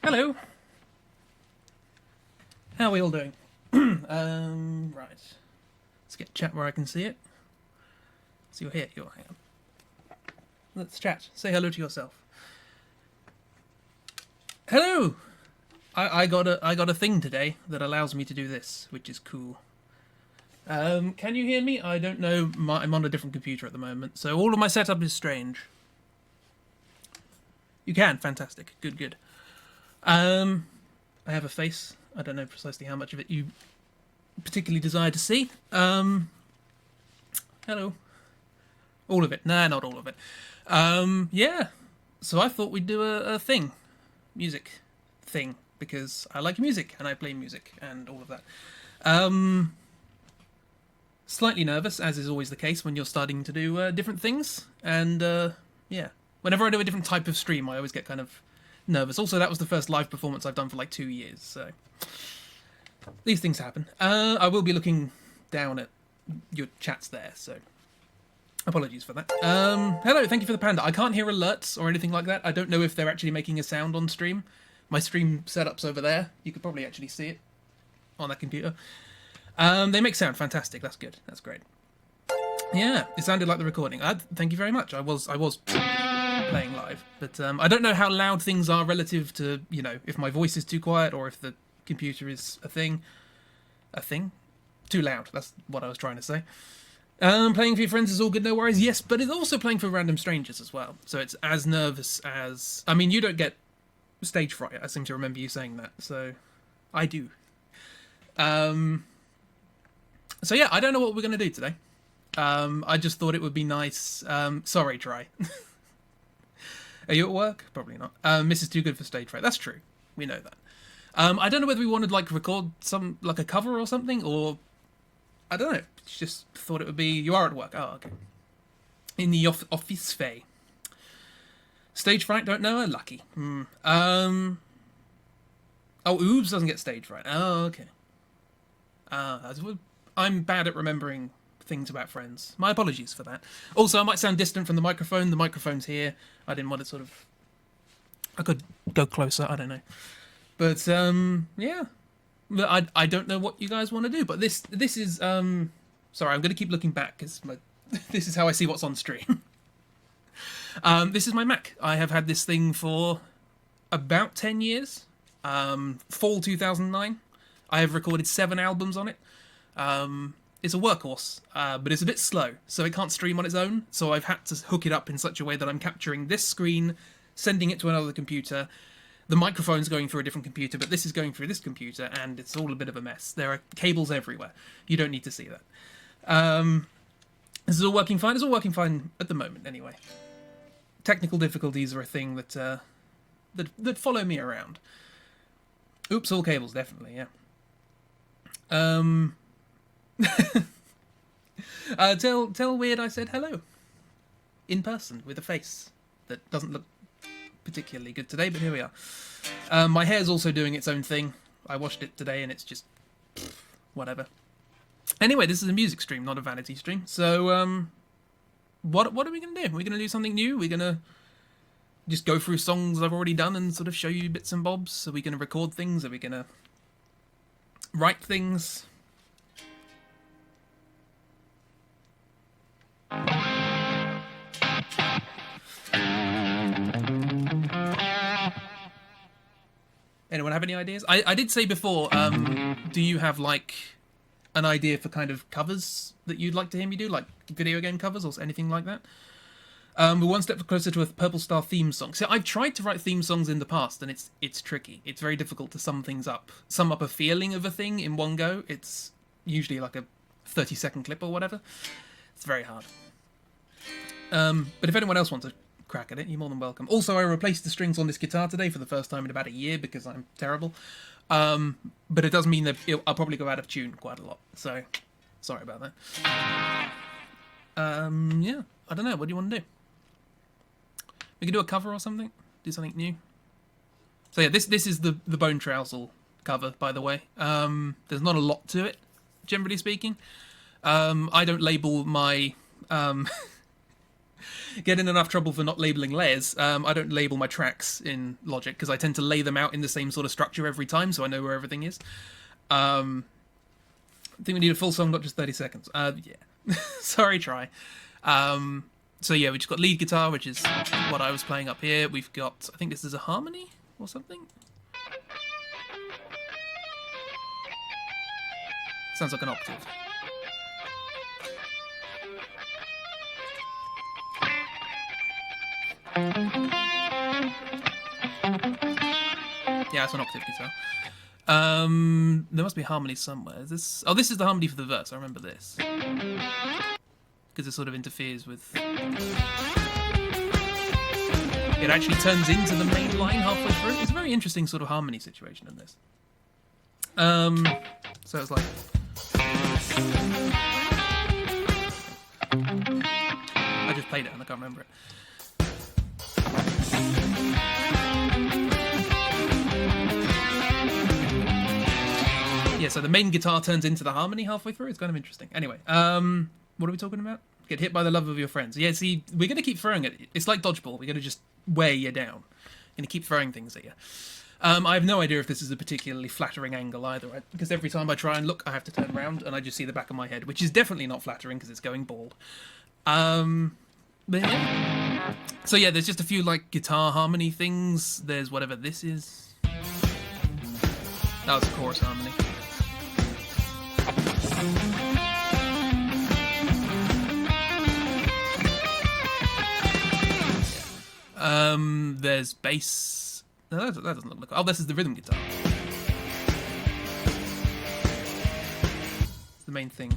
Hello. How are we all doing? Right. Let's get chat where I can see it. So you're here. Hang on. Let's chat. Say hello to yourself. Hello. I got a thing today that allows me to do this, which is cool. Can you hear me? I don't know. I'm on a different computer at the moment, so all of my setup is strange. You can. Fantastic. Good. I have a face. I don't know precisely how much of it you particularly desire to see. Hello. All of it. Nah, not all of it. Yeah. So I thought we'd do a thing. Music thing. Because I like music and I play music and all of that. Slightly nervous, as is always the case when you're starting to do different things. And yeah. Whenever I do a different type of stream, I always get kind of nervous. Also, that was the first live performance I've done for like 2 years, so these things happen. I will be looking down at your chats there, so apologies for that. Hello, thank you for the panda. I can't hear alerts or anything like that. I don't know if they're actually making a sound on stream. My stream setup's over there. You could probably actually see it on that computer. They make sound. Fantastic. That's good. That's great. Yeah, it sounded like the recording. Thank you very much. I was playing live, but I don't know how loud things are relative to, if my voice is too quiet or if the computer is a thing. Too loud. That's what I was trying to say. Playing for your friends is all good, no worries. Yes, but it's also playing for random strangers as well. So it's as nervous as... I mean, you don't get stage fright. I seem to remember you saying that. So I do. So yeah, I don't know what we're going to do today. I just thought it would be nice. Sorry, Try. Are you at work? Probably not. Miss is too good for stage fright. That's true. We know that. I don't know whether we wanted like record some like a cover or something, or I don't know. Just thought it would be. You are at work. Oh, okay. In the office fay. Stage fright. Don't know her. Lucky. Oh, Oobs doesn't get stage fright. Oh, okay. I'm bad at remembering things about friends. My apologies for that. Also, I might sound distant from the microphone. The microphone's here. I didn't want to sort of... I could go closer. I don't know. But, yeah. But I don't know what you guys want to do. But this is... Sorry, I'm going to keep looking back because this is how I see what's on stream. This is my Mac. I have had this thing for about 10 years. Fall 2009. I have recorded 7 albums on it. It's a workhorse, but it's a bit slow, so it can't stream on its own. So I've had to hook it up in such a way that I'm capturing this screen, sending it to another computer. The microphone's going through a different computer, but this is going through this computer, and it's all a bit of a mess. There are cables everywhere. You don't need to see that. This is all working fine. It's all working fine at the moment, anyway. Technical difficulties are a thing that that follow me around. Oops, all cables, definitely, yeah. Tell Weird I said hello. In person, with a face that doesn't look particularly good today, but here we are. My hair's also doing its own thing. I washed it today and it's just... whatever. Anyway, this is a music stream, not a vanity stream. So, what are we going to do? Are we going to do something new? We're going to just go through songs I've already done and sort of show you bits and bobs? Are we going to record things? Are we going to write things? Anyone have any ideas? I did say before, do you have like an idea for kind of covers that you'd like to hear me do, like video game covers or anything like that? We're one step closer to a Purple Star theme song. So I've tried to write theme songs in the past, and it's tricky. It's very difficult to sum up a feeling of a thing in one go. It's usually like a 30-second clip or whatever. It's very hard. But if anyone else wants to crack at it, you're more than welcome. Also, I replaced the strings on this guitar today for the first time in about a year because I'm terrible. But it does mean that I'll probably go out of tune quite a lot. So, sorry about that. Yeah, I don't know. What do you want to do? We can do a cover or something? Do something new? So yeah, this is the Bone Trousel cover, by the way. There's not a lot to it, generally speaking. I don't label my get in enough trouble for not labeling layers. I don't label my tracks in Logic because I tend to lay them out in the same sort of structure every time, so I know where everything is. I think we need a full song, not just 30 seconds. Yeah. Sorry, try. So yeah, we just got lead guitar, which is what I was playing up here. We've got, I think this is a harmony or something. Sounds like an octave. Yeah, it's an octave guitar. There must be a harmony somewhere. Is this? Oh, this is the harmony for the verse. I remember this. Because it sort of interferes with... It actually turns into the main line halfway through. It's a very interesting sort of harmony situation in this. So it's like... I just played it and I can't remember it. Yeah, so the main guitar turns into the harmony halfway through. It's kind of interesting. Anyway, what are we talking about? Get hit by the love of your friends. Yeah, see, we're going to keep throwing it. It's like dodgeball. We're going to just wear you down. Going to keep throwing things at you. I have no idea if this is a particularly flattering angle either, right? Because every time I try and look, I have to turn around and I just see the back of my head, which is definitely not flattering because it's going bald. But yeah. So yeah, there's just a few like guitar harmony things. There's whatever this is. That was a chorus harmony. There's bass. No, that doesn't look like... Oh, this is the rhythm guitar. It's the main thing.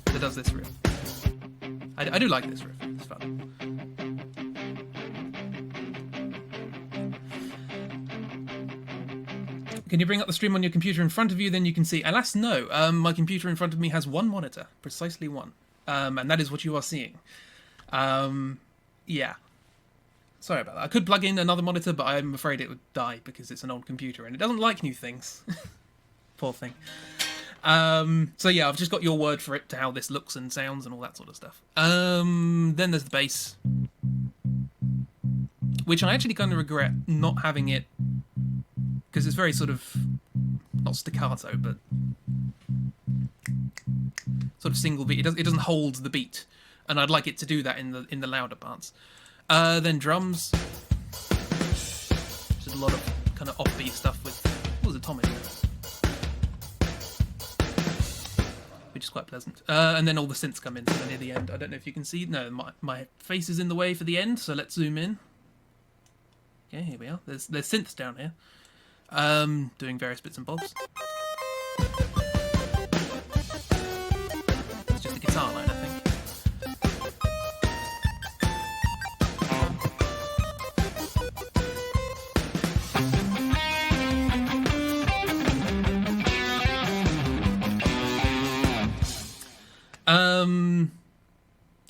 That does this riff. I do like this riff. It's fun. Can you bring up the stream on your computer in front of you? Then you can see. Alas, no. My computer in front of me has one monitor. Precisely one. And that is what you are seeing. Yeah. Sorry about that. I could plug in another monitor, but I'm afraid it would die because it's an old computer and it doesn't like new things. Poor thing. So yeah, I've just got your word for it to how this looks and sounds and all that sort of stuff. Then there's the bass, which I actually kind of regret not having it because it's very sort of not staccato, but sort of single beat. It doesn't hold the beat, and I'd like it to do that in the louder parts. Then drums, just a lot of kind of offbeat stuff with what was atomic, which is quite pleasant. And then all the synths come in so near the end. I don't know if you can see. No, my face is in the way for the end, so let's zoom in. Okay, here we are. There's synths down here, doing various bits and bobs. It's just a guitar line, I think.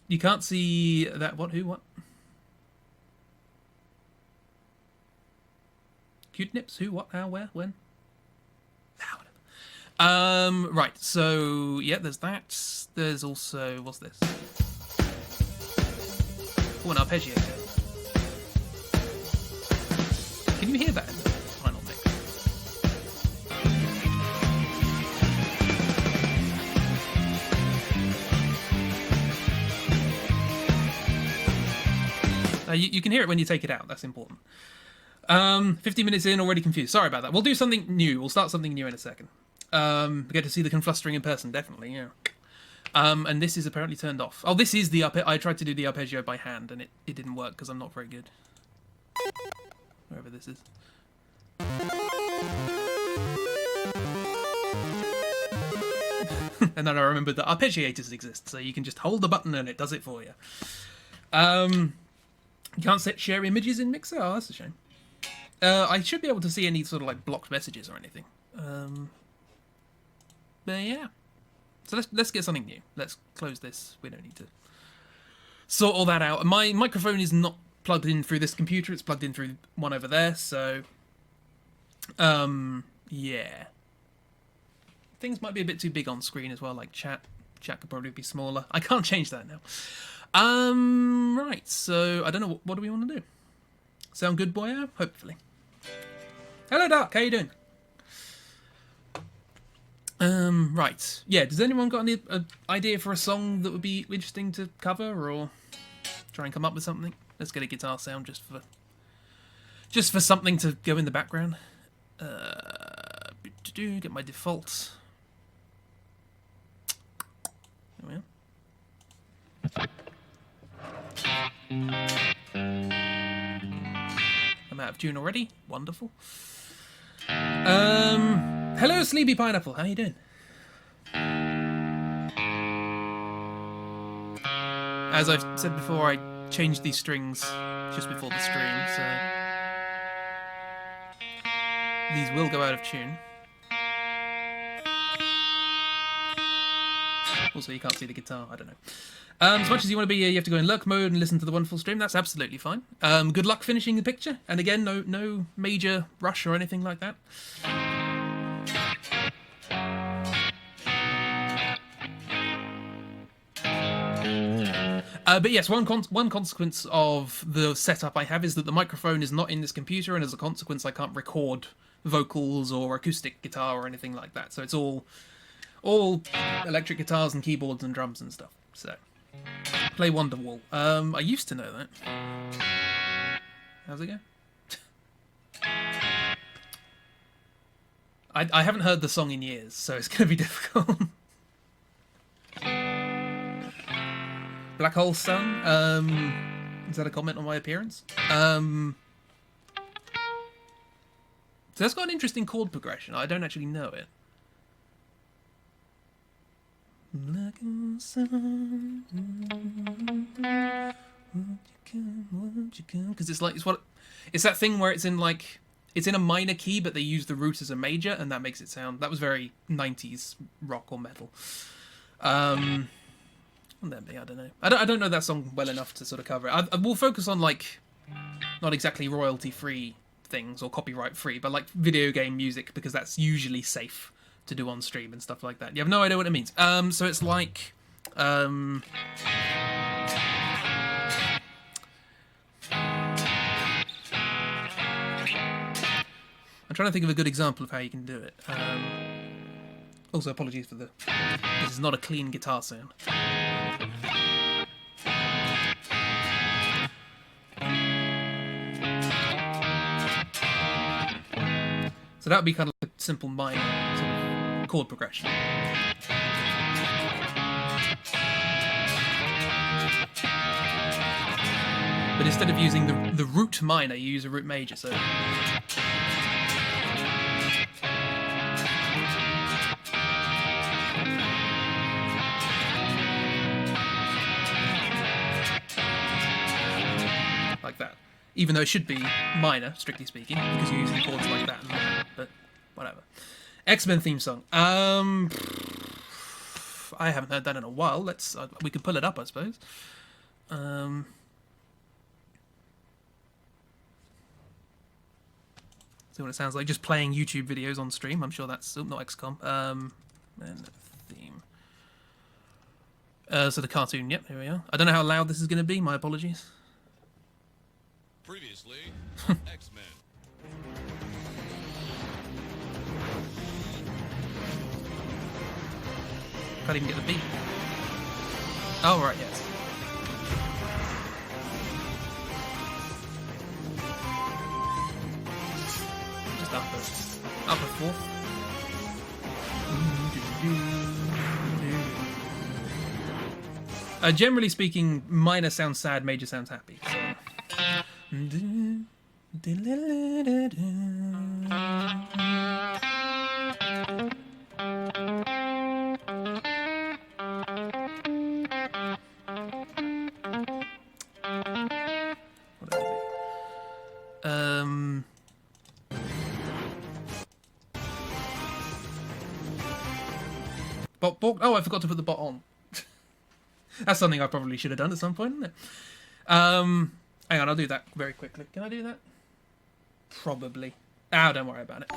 You can't see that. What? Who? What? Cute nips? Who? What? How? Where? When? Whatever. Right. So yeah, there's that. There's also what's this? Oh, an arpeggiator. Can you hear that in the final mix? You can hear it when you take it out. That's important. 50 minutes in, already confused. Sorry about that. We'll do something new. We'll start something new in a second. We get to see the conflustering in person, definitely, yeah. And this is apparently turned off. Oh, this is the I tried to do the arpeggio by hand, and it didn't work because I'm not very good. Wherever this is. And then I remembered that arpeggiators exist, so you can just hold the button and it does it for you. You can't share images in Mixer? Oh, that's a shame. I should be able to see any sort of like blocked messages or anything. But yeah. So let's get something new. Let's close this. We don't need to sort all that out. My microphone is not plugged in through this computer. It's plugged in through one over there. So, yeah. Things might be a bit too big on screen as well, like chat Chat could probably be smaller. I can't change that now. Right, so I don't know, what do we want to do? Sound good, boyo? Hopefully. Hello, Dark, how you doing? Right. Yeah, does anyone got any idea for a song that would be interesting to cover, or try and come up with something? Let's get a guitar sound just for something to go in the background. Get my defaults. There we are. I'm out of tune already. Wonderful. Hello, Sleepy Pineapple. How you doing? As I've said before, I changed these strings just before the stream, so these will go out of tune. Also, you can't see the guitar. I don't know. As much as you want to be, you have to go in lurk mode and listen to the wonderful stream. That's absolutely fine. Good luck finishing the picture. And again, no major rush or anything like that. But yes, one consequence of the setup I have is that the microphone is not in this computer, and as a consequence, I can't record vocals or acoustic guitar or anything like that. So it's all electric guitars and keyboards and drums and stuff. So play Wonderwall. I used to know that. How's it go? I haven't heard the song in years, so it's going to be difficult. Black Hole Sun. Is that a comment on my appearance? So that's got an interesting chord progression. I don't actually know it. Black Hole Sun. Won't you come? Because it's that thing where it's in a minor key, but they use the root as a major, and that makes it sound. That was very 90s rock or metal. I don't know. I don't know that song well enough to sort of cover it. I will focus on not exactly royalty-free things or copyright-free, but video game music, because that's usually safe to do on stream and stuff like that. You have no idea what it means. So it's I'm trying to think of a good example of how you can do it. Also, apologies for this is not a clean guitar sound. So that would be kind of a simple minor sort of chord progression. But instead of using the root minor, you use a root major. So like that. Even though it should be minor, strictly speaking, because you're using chords like that. But whatever. X-Men theme song. I haven't heard that in a while. We can pull it up, I suppose. See what it sounds like. Just playing YouTube videos on stream. I'm sure that's not XCOM. And theme. So the cartoon. Yep, here we are. I don't know how loud this is going to be. My apologies. Previously, X-Men. Can't even get the beat. Oh, right, yes. Just up a fourth. Generally speaking, minor sounds sad, major sounds happy. So. Oh, I forgot to put the bot on. That's something I probably should have done at some point, isn't it? Hang on, I'll do that very quickly. Can I do that? Probably. Ah, don't worry about it.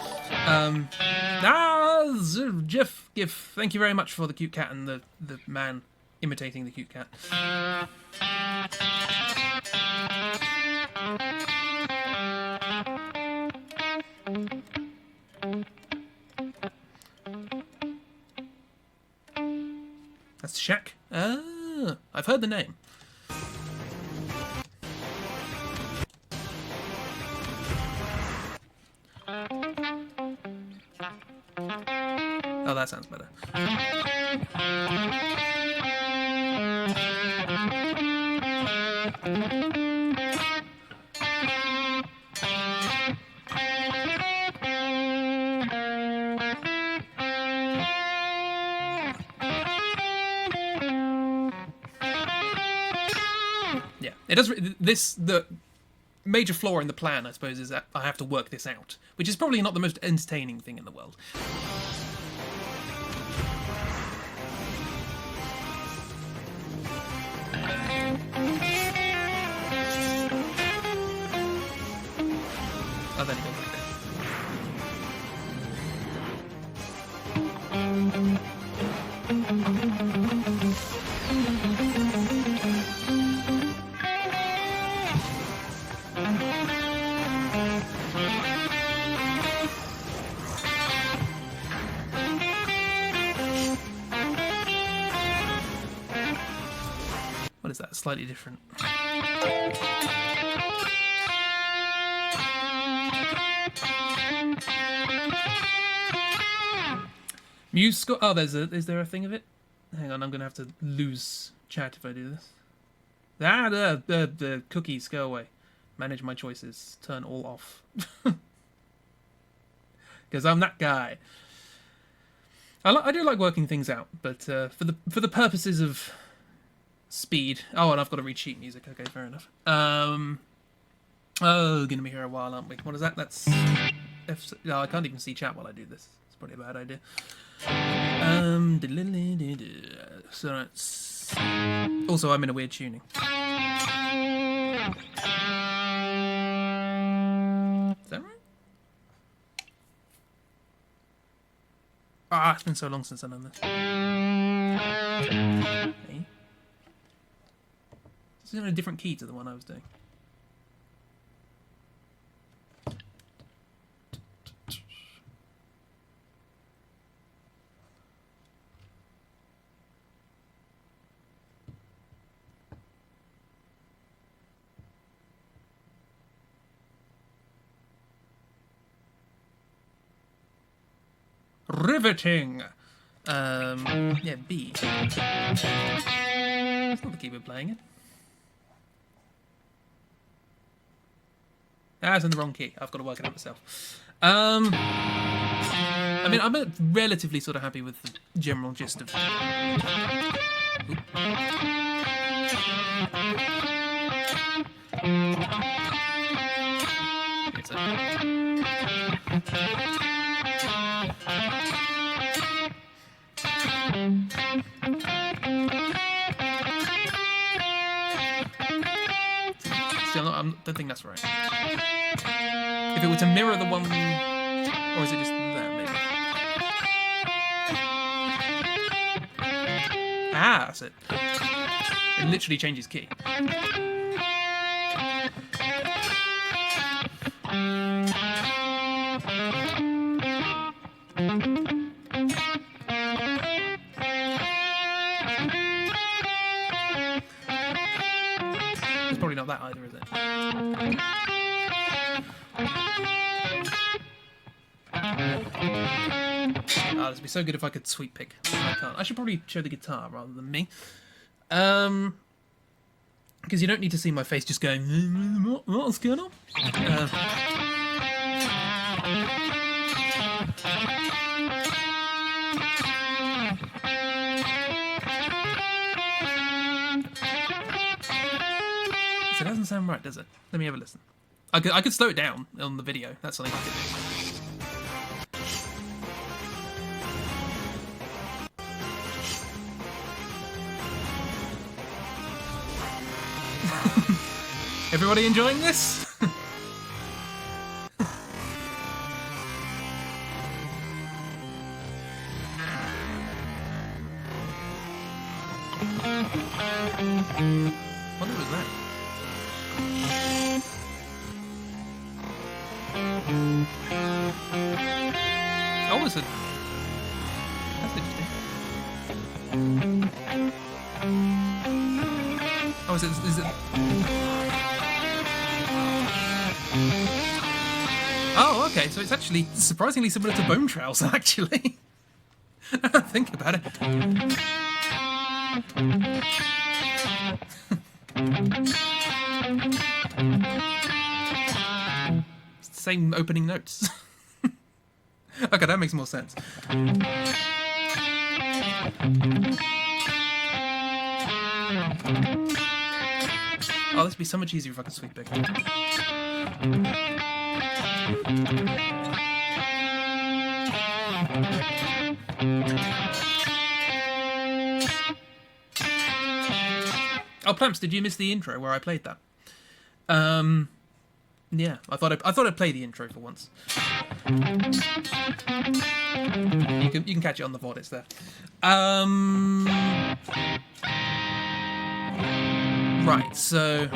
Jeff, GIF, thank you very much for the cute cat and the man imitating the cute cat. That's Shaq. Ah, I've heard the name. Oh, that sounds better. Yeah, it does. The major flaw in the plan, I suppose, is that I have to work this out, which is probably not the most entertaining thing in the world. Oh, there you go. What is that? Slightly different. Muse Scott. Oh, is there a thing of it? Hang on, I'm gonna have to lose chat if I do this. Ah, the cookies go away. Manage my choices. Turn all off. Because I'm that guy. I do like working things out, but for the purposes of speed. Oh, and I've got to read sheet music. Okay, fair enough. Oh, gonna be here a while, aren't we? What is that? That's no, I can't even see chat while I do this. It's probably a bad idea. So it's also I'm in a weird tuning. Is that right? Ah, it's been so long since I've done this. Hey. This is in a different key to the one I was doing. Riveting! Yeah, B. It's not the keyboard playing it. Ah, it's in the wrong key. I've got to work it out myself. I mean, I'm relatively sort of happy with the general gist of... Oop. It's Still, I don't think that's right. If it were to mirror the one, or is it just that maybe? Ah, that's it. It literally changes key. It's probably not that either, is it? Oh, this would be so good if I could sweep pick. I can't. I should probably show the guitar rather than me. Because you don't need to see my face just going, what's going on? So it doesn't sound right, does it? Let me have a listen. I could slow it down on the video. That's something I could do. Everybody enjoying this? What was that? Oh, it's a... That's interesting. Oh, is it... Oh, okay, so it's actually surprisingly similar to Bone Trails, actually. Think about it. It's the same opening notes. Okay, that makes more sense. Oh, this would be so much easier if I could sweep pick. Oh, Plamps, did you miss the intro where I played that? Yeah, I thought I'd play the intro for once. You can catch it on the VOD, it's there. Right, so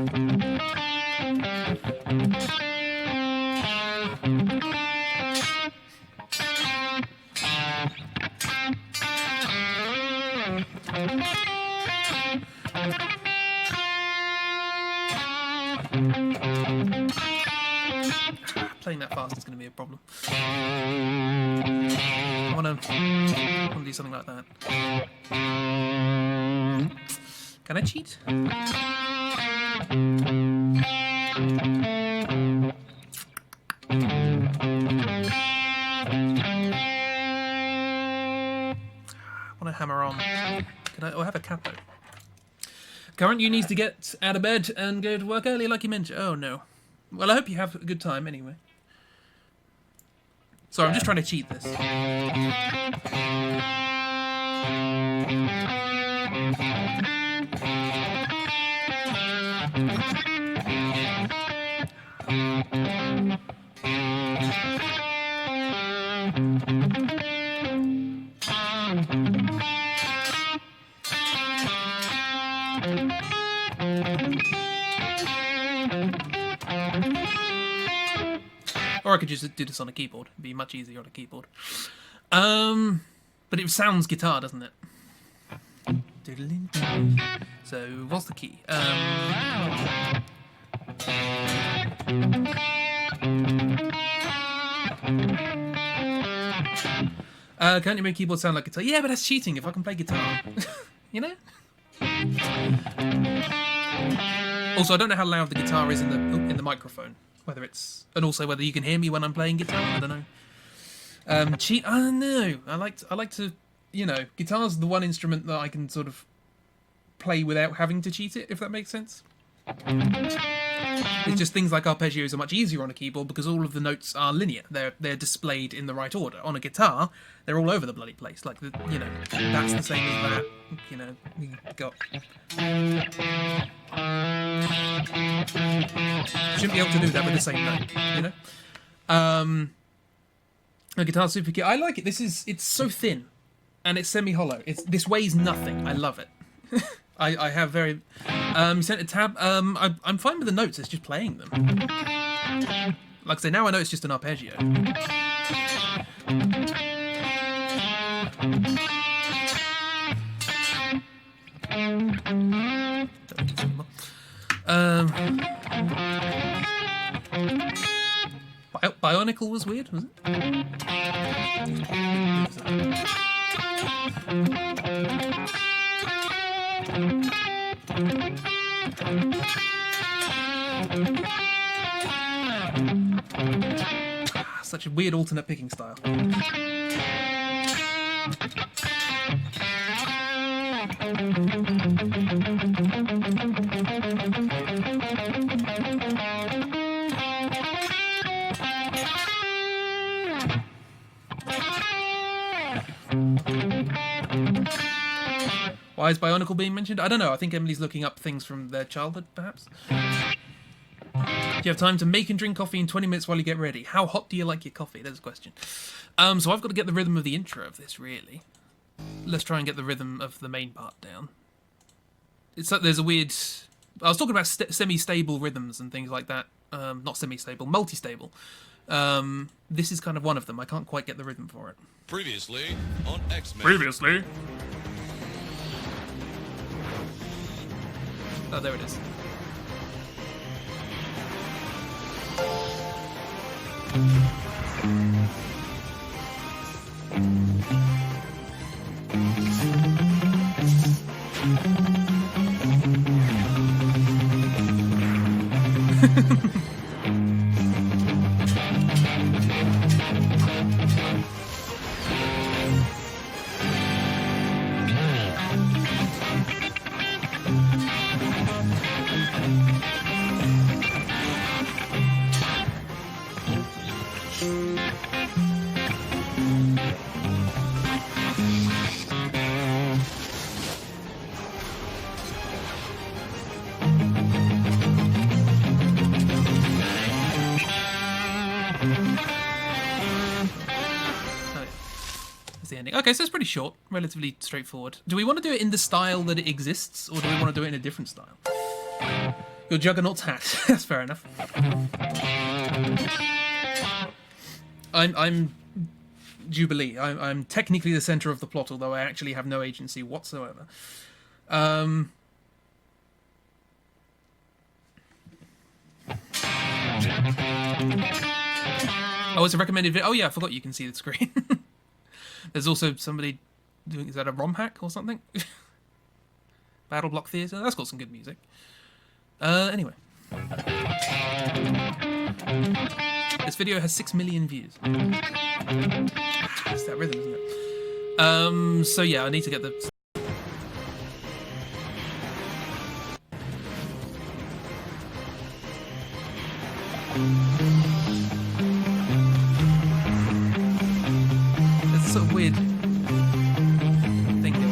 playing that fast is going to be a problem. I want to do something like that. Can I cheat? I want to hammer on. Can I? Oh, I have a capo. Current you needs to get out of bed and go to work early, like you mentioned. Oh no. Well, I hope you have a good time anyway. Sorry, I'm just trying to cheat this. Or I could just do this on a keyboard. It'd be much easier on a keyboard. But it sounds guitar, doesn't it? So, what's the key? Can't you make keyboard sound like guitar? Yeah, but that's cheating if I can play guitar. You know? Also, I don't know how loud the guitar is in the microphone. Whether it's... And also whether you can hear me when I'm playing guitar. I don't know. Cheat? I don't know. I like to... You know, guitar's the one instrument that I can sort of play without having to cheat it, if that makes sense. It's just things like arpeggios are much easier on a keyboard because all of the notes are linear. They're displayed in the right order. On a guitar, they're all over the bloody place. Like, you know, that's the same as that. You know, we got... Shouldn't be able to do that with the same note, you know? A guitar super key. I like it. It's so thin. And it's semi-hollow. This weighs nothing. I love it. I have very... You sent a tab. I'm fine with the notes. It's just playing them. Like I say, now I know it's just an arpeggio. Bionicle was weird, was it? Such a weird alternate picking style. Why is Bionicle being mentioned? I don't know. I think Emily's looking up things from their childhood, perhaps. Do you have time to make and drink coffee in 20 minutes while you get ready? How hot do you like your coffee? There's a question. So I've got to get the rhythm of the intro of this, really. Let's try and get the rhythm of the main part down. It's like there's a weird... I was talking about semi-stable rhythms and things like that. Not semi-stable, multi-stable. This is kind of one of them. I can't quite get the rhythm for it. Previously on X-Men. Previously. Oh, there it is. The ending. Okay, so it's pretty short, relatively straightforward. Do we want to do it in the style that it exists, or do we want to do it in a different style? Your Juggernaut's hat. That's fair enough. I'm Jubilee. I'm technically the center of the plot, although I actually have no agency whatsoever. Oh, it's a recommended video. Oh yeah, I forgot you can see the screen. There's also somebody doing, is that a ROM hack or something? Battle Block Theatre? That's got some good music. Anyway. This video has 6 million views. It's that rhythm, isn't it? So yeah, I need to get the... Sort of weird thing going on.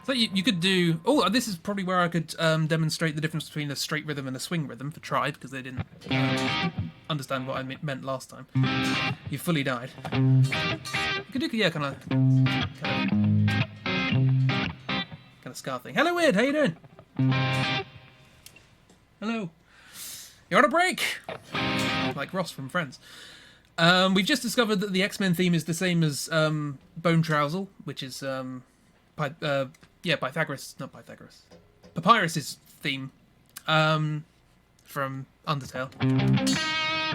So you could do... Oh, this is probably where I could demonstrate the difference between a straight rhythm and a swing rhythm for Tribe, because they didn't understand what I meant last time. You fully died. You could do, yeah, kind of ska thing. Hello, Weird. How you doing? Hello. You're on a break, like Ross from Friends. We've just discovered that the X-Men theme is the same as Bone Trousel, which is Pythagoras, not Pythagoras, Papyrus's theme from Undertale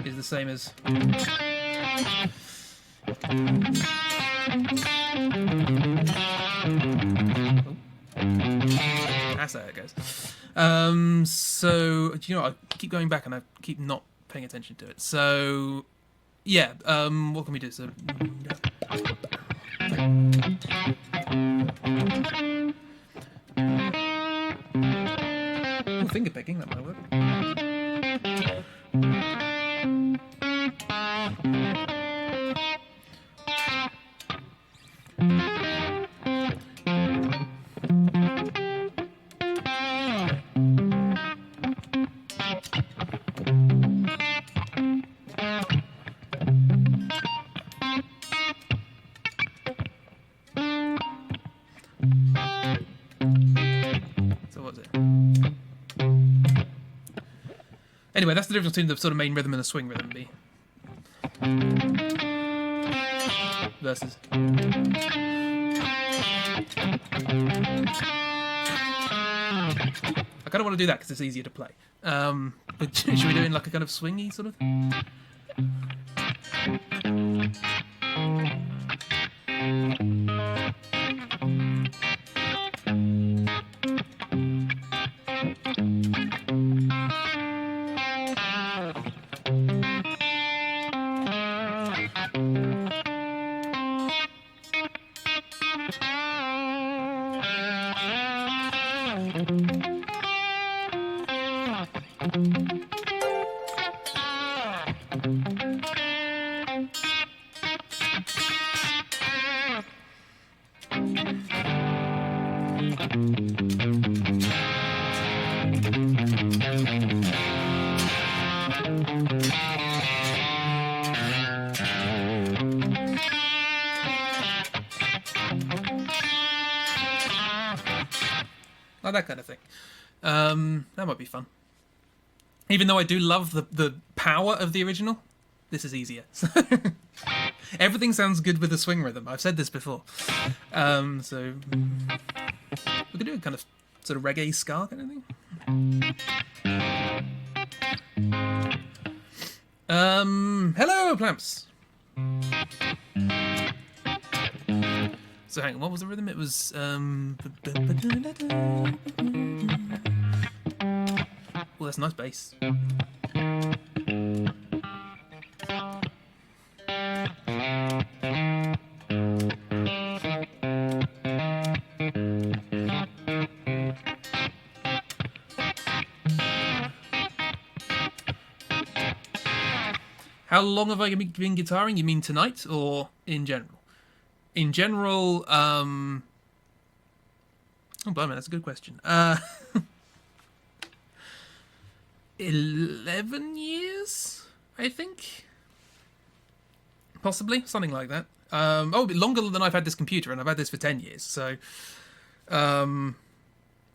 is the same as. That's how it goes. So do you know what? I keep going back and I keep not paying attention to it. So yeah, what can we do? So finger picking, that might work. So what's it? Anyway, that's the difference between the sort of main rhythm and the swing rhythm. B versus. I kind of want to do that because it's easier to play. But should we do it in like a kind of swingy sort of? Like that kind of thing. That might be fun. Even though I do love the power of the original, this is easier. Everything sounds good with the swing rhythm. I've said this before. So we could do a kind of sort of reggae ska kind of thing. Hello, Plamps. So hang on, what was the rhythm? It was well, that's a nice bass. How long have I been guitaring? You mean tonight or in general? In general, oh, blimey, that's a good question. 11 years, I think? Possibly, something like that. Oh, a bit longer than I've had this computer, and I've had this for 10 years, so... and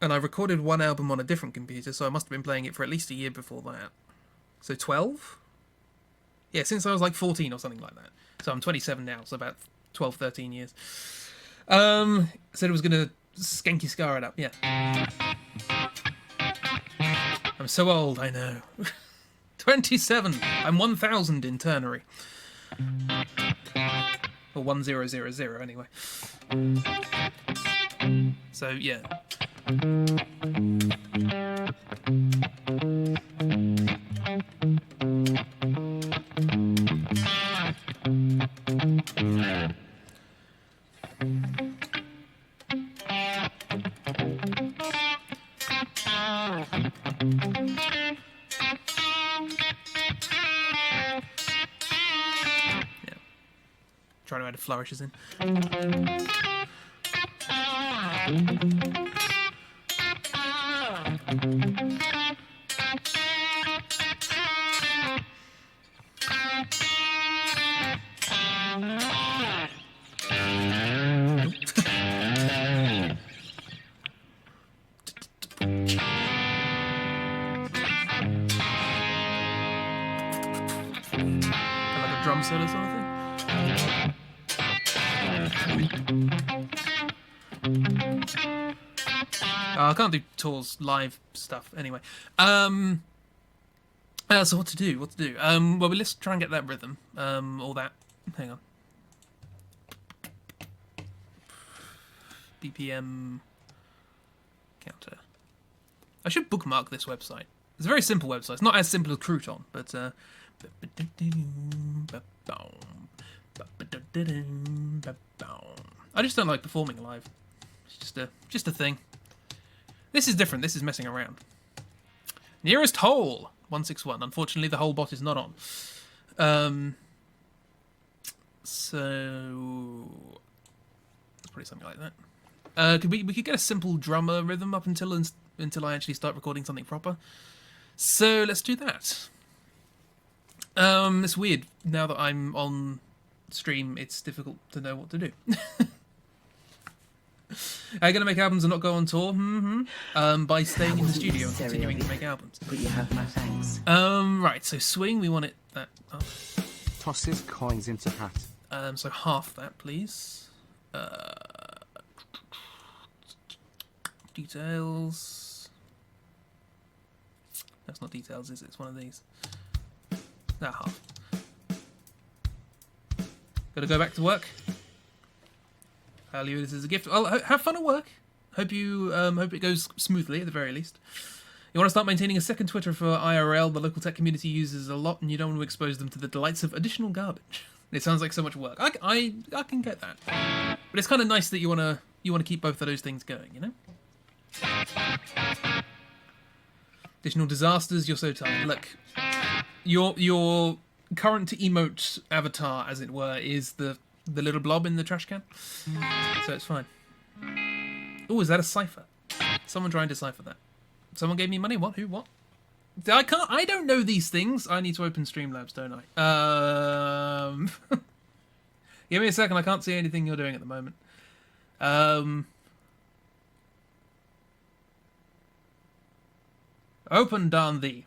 I recorded one album on a different computer, so I must have been playing it for at least a year before that. So 12? Yeah, since I was like 14 or something like that. So I'm 27 now, so about 12, 13 years. Said it was going to skanky scar it up, yeah. I'm so old, I know. 27. I'm 1000 in ternary. Or 1000 anyway. So, yeah. Trying to add flourishes in. Like a drum solo sort of thing. I can't do tours live stuff anyway. So what to do? Well, let's try and get that rhythm. All that. Hang on. BPM counter. I should bookmark this website. It's a very simple website. It's not as simple as Crouton, but I just don't like performing live. It's just a thing. This is different. This is messing around. Nearest hole 161. Unfortunately, the whole bot is not on. So let's put it something like that. We could get a simple drummer rhythm up until I actually start recording something proper. So let's do that. It's weird now that I'm on stream. It's difficult to know what to do. Are you going to make albums and not go on tour? By staying in the studio and continuing to make albums. But you have my thanks. Right. So swing. We want it that up. Tosses coins into hat. So half that, please. Details. That's not details, is it? It's one of these. That half. Gotta go back to work. Value this as a gift. Well, have fun at work. Hope it goes smoothly at the very least. You want to start maintaining a second Twitter for IRL the local tech community uses a lot, and you don't want to expose them to the delights of additional garbage. It sounds like so much work. I can get that, but it's kind of nice that you wanna keep both of those things going, you know. Additional disasters. You're so tired. Look, your current emote avatar, as it were, is the little blob in the trash can. So it's fine. Oh, is that a cipher? Someone trying to decipher that. Someone gave me money. What? Who? What? I don't know these things. I need to open Streamlabs, don't I? Give me a second. I can't see anything you're doing at the moment. Open down thee.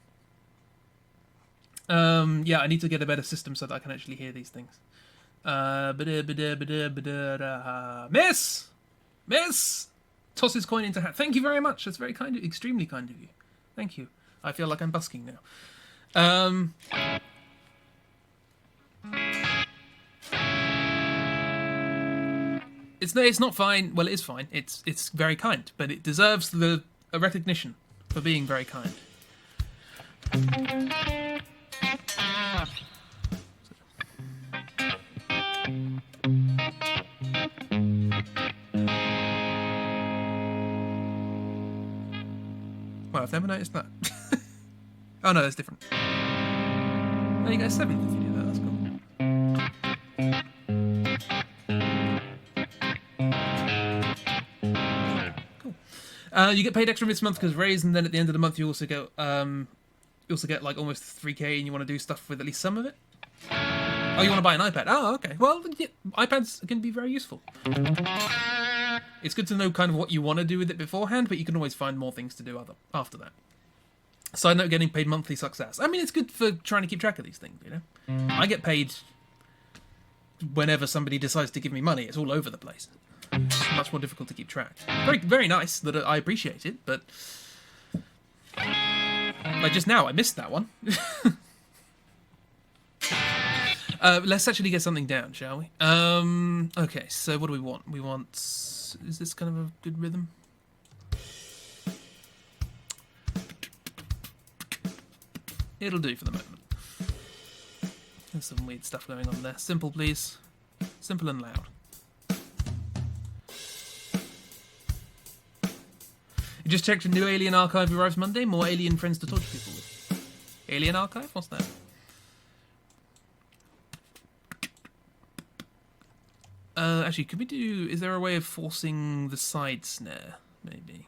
Yeah, I need to get a better system so that I can actually hear these things. Miss! Miss! Tosses coin into hat. Thank you very much. That's very kind of, extremely kind of you. Thank you. I feel like I'm busking now. It's not fine. Well, it is fine. It's very kind, but it deserves a recognition for being very kind. Well, I've never noticed that. Oh no, that's different. There you go, 7th if you do that, that's cool. Cool. You get paid extra this month because raise, and then at the end of the month you also get like almost 3k, and you want to do stuff with at least some of it. Oh, you want to buy an iPad? Oh, okay. Well, yeah, iPads can be very useful. It's good to know kind of what you want to do with it beforehand, but you can always find more things to do after that. Side note, getting paid monthly sucks ass. I mean, it's good for trying to keep track of these things, you know? I get paid whenever somebody decides to give me money. It's all over the place. It's much more difficult to keep track. Very, very nice that I appreciate it, but... like just now, I missed that one. Let's actually get something down, shall we? Okay, so what do we want? We want... Is this kind of a good rhythm? It'll do for the moment. There's some weird stuff going on there. Simple, please. Simple and loud. You just checked a new Alien Archive arrives Monday. More alien friends to torture people with. Alien Archive? What's that? Actually, could we do... Is there a way of forcing the side snare? Maybe.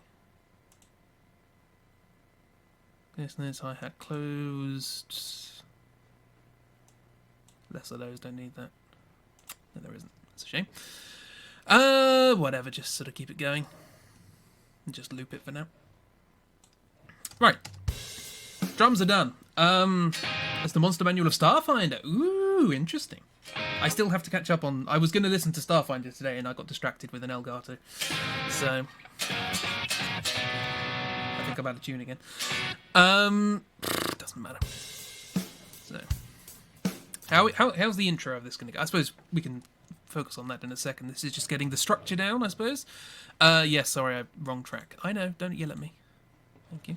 Snares, hi-hat closed. Less of those, don't need that. No, there isn't. That's a shame. Whatever, just sort of keep it going. And just loop it for now. Right. Drums are done. It's the Monster Manual of Starfinder. Ooh, interesting. I still have to catch up on... I was going to listen to Starfinder today and I got distracted with an Elgato. So... I think I'm out of tune again. Doesn't matter. So... How's the intro of this going to go? I suppose we can focus on that in a second. This is just getting the structure down, I suppose. Yes, sorry, wrong track. I know, don't yell at me. Thank you.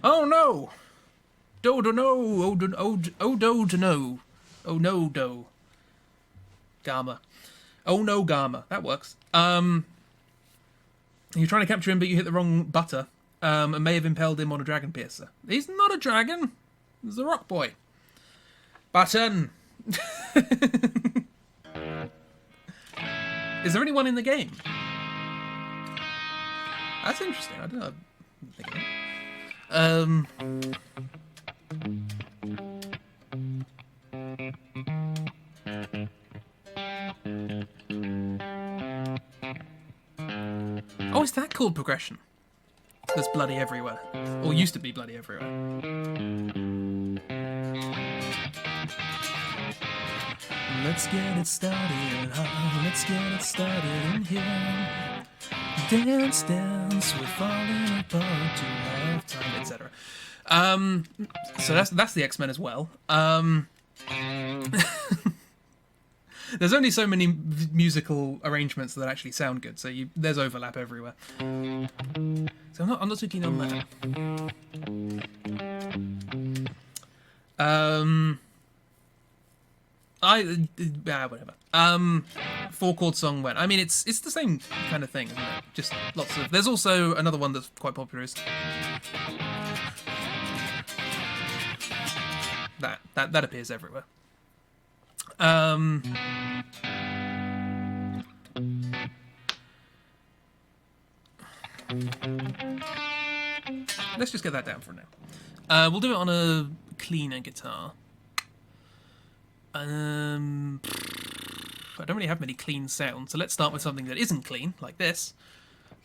Oh no! Do no! Oh do no! Oh no do! Gamma. Oh no Gamma. That works. You're trying to capture him, but you hit the wrong butter. And may have impaled him on a dragon piercer. He's not a dragon. He's a rock boy. Button. Is there anyone in the game? That's interesting. I don't know. I didn't think of that. Oh, is that called progression? That's bloody everywhere. Or used to be bloody everywhere. Let's get it started. Let's get it started in here. Dance, dance, we're falling apart to halftime, etc. So that's the X-Men as well. There's only so many musical arrangements that actually sound good, so there's overlap everywhere. So I'm not too keen on that. Whatever. 4-chord song went. I mean, it's the same kind of thing, isn't it? Just lots of. There's also another one that's quite popular. Is that appears everywhere. Let's just get that down for now. We'll do it on a cleaner guitar. I don't really have many clean sounds, so let's start with something that isn't clean, like this,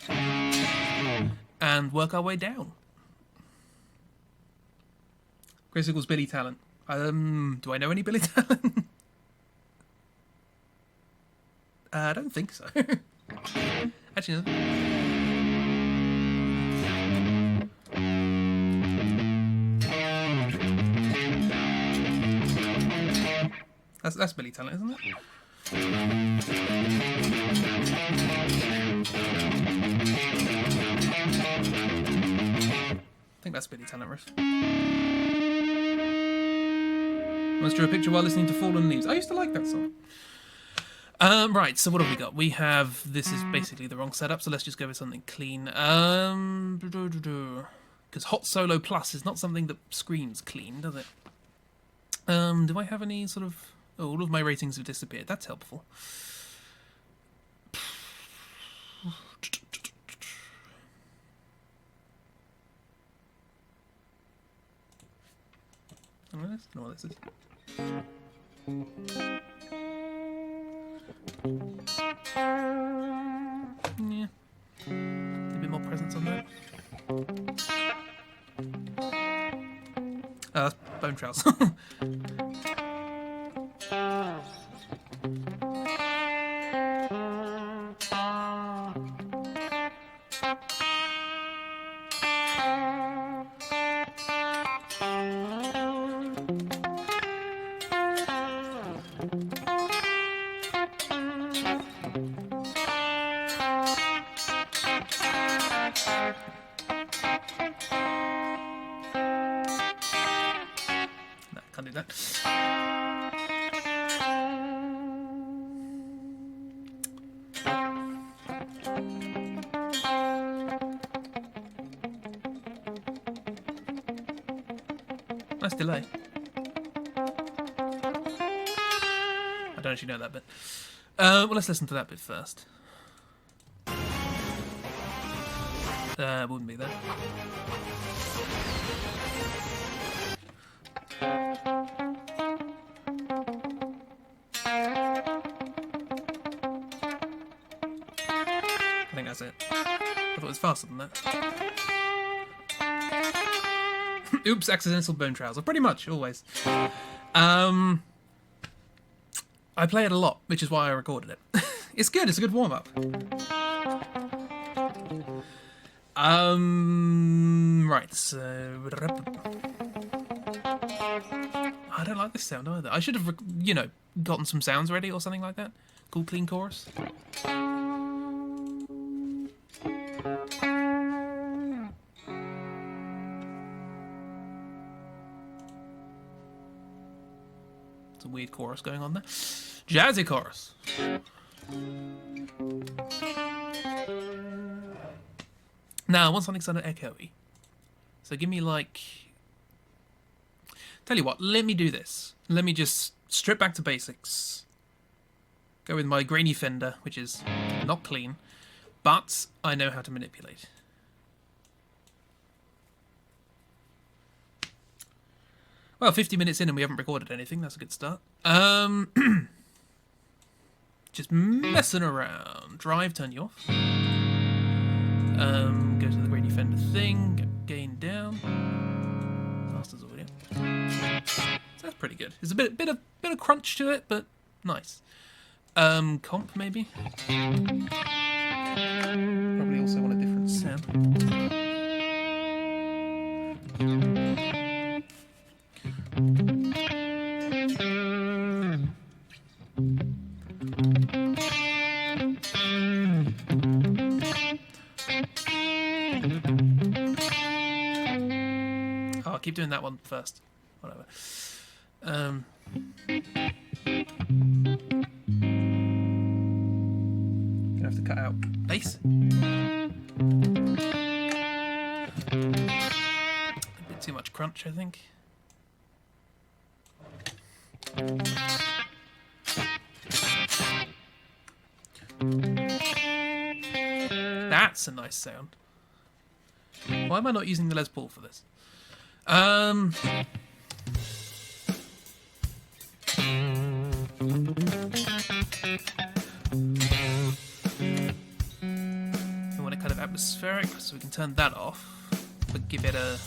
and work our way down. Chris equals Billy Talent. Do I know any Billy Talent? I don't think so. Actually, no. That's Billy Talent, isn't it? I think that's Billy Talent riff. Once drew a picture while listening to Fallen Leaves. I used to like that song. Right, so what have we got? We have... This is basically the wrong setup, so let's just go with something clean. Because Hot Solo Plus is not something that screams clean, does it? Do I have any sort of... Oh, all of my ratings have disappeared. That's helpful. I don't know what this is. Yeah. A bit more presence on that. That's Bone Trousers. Can't do that. Nice delay. I don't actually know that bit. Well, let's listen to that bit first. Wouldn't be that. I think that's it. I thought it was faster than that. Oops, accidental bone trouser. Pretty much, always. I play it a lot, which is why I recorded it. It's good, it's a good warm-up. Right, so... I don't like this sound either. I should have, gotten some sounds ready or something like that. Cool, clean chorus. It's a weird chorus going on there. Jazzy chorus. Now, I want something sort of echoey. So give me like... Tell you what, let me do this. Let me just strip back to basics. Go with my grainy Fender, which is not clean, but I know how to manipulate. Well, 50 minutes in and we haven't recorded anything. That's a good start. Just messing around. Drive, turn you off. Go to the grainy Fender thing. Get gain down. Masters audio. So that's pretty good. There's a bit of crunch to it, but nice. Comp maybe. Probably also want a different sound. Oh, I'll keep doing that one first. Whatever. to cut out bass. A bit too much crunch, I think. That's a nice sound. Why am I not using the Les Paul for this? I want it kind of atmospheric, so we can turn that off, but give it a...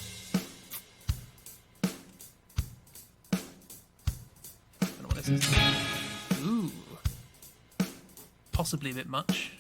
I don't know what this is. Ooh. Possibly a bit much.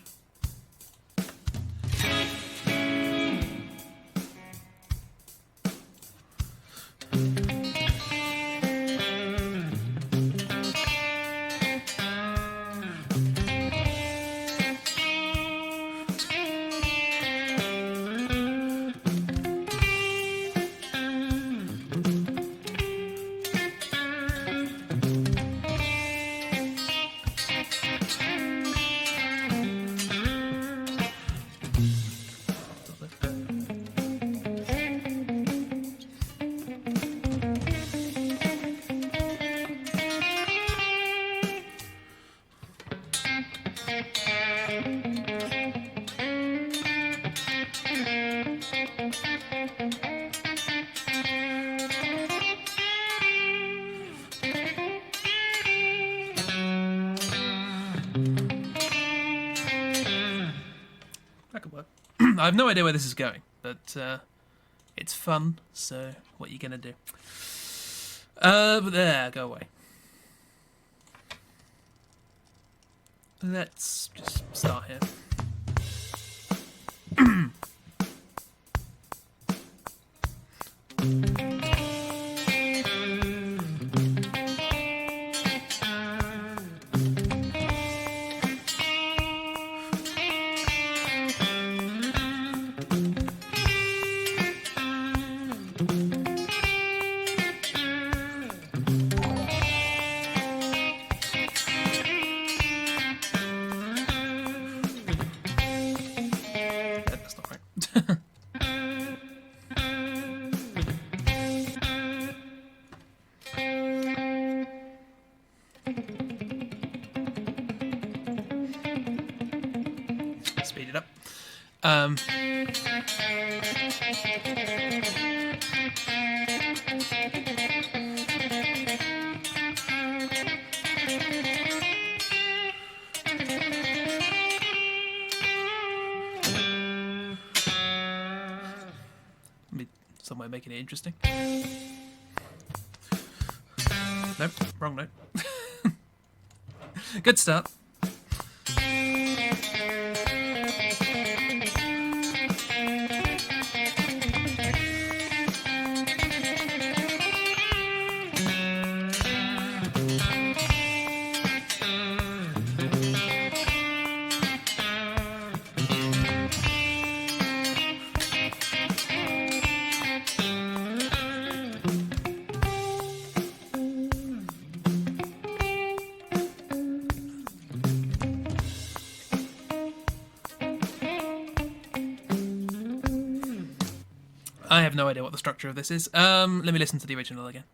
That could work. I have no idea where this is going, but it's fun, so what are you going to do? But there, go away. Let's just start here. That's not right. Speed it up. Somewhere making it interesting. Nope, wrong note. Good start. I have no idea what the structure of this is. Let me listen to the original again.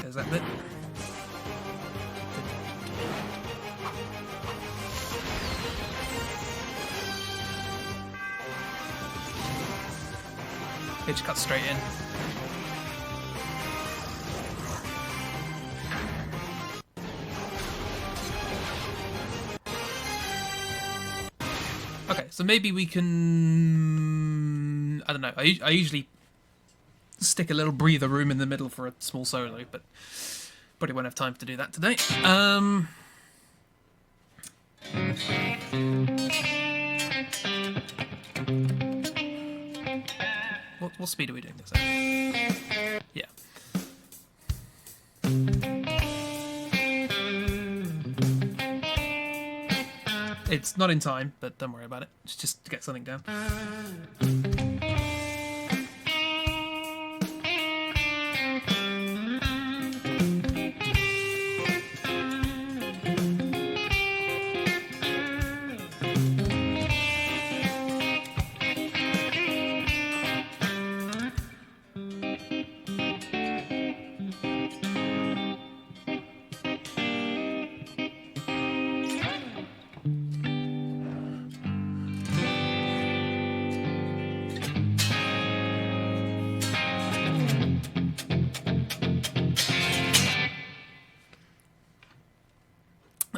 There's that bit. Pitch cuts straight in. Okay, so maybe we can... I don't know. I usually stick a little breather room in the middle for a small solo, but probably won't have time to do that today. What speed are we doing this at? Yeah. It's not in time, but don't worry about it. It's just to get something down.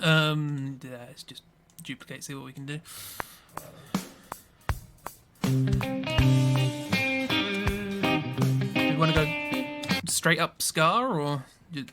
Yeah, let's just duplicate, see what we can do. Do we want to go straight up ska or just...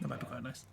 That might be quite nice.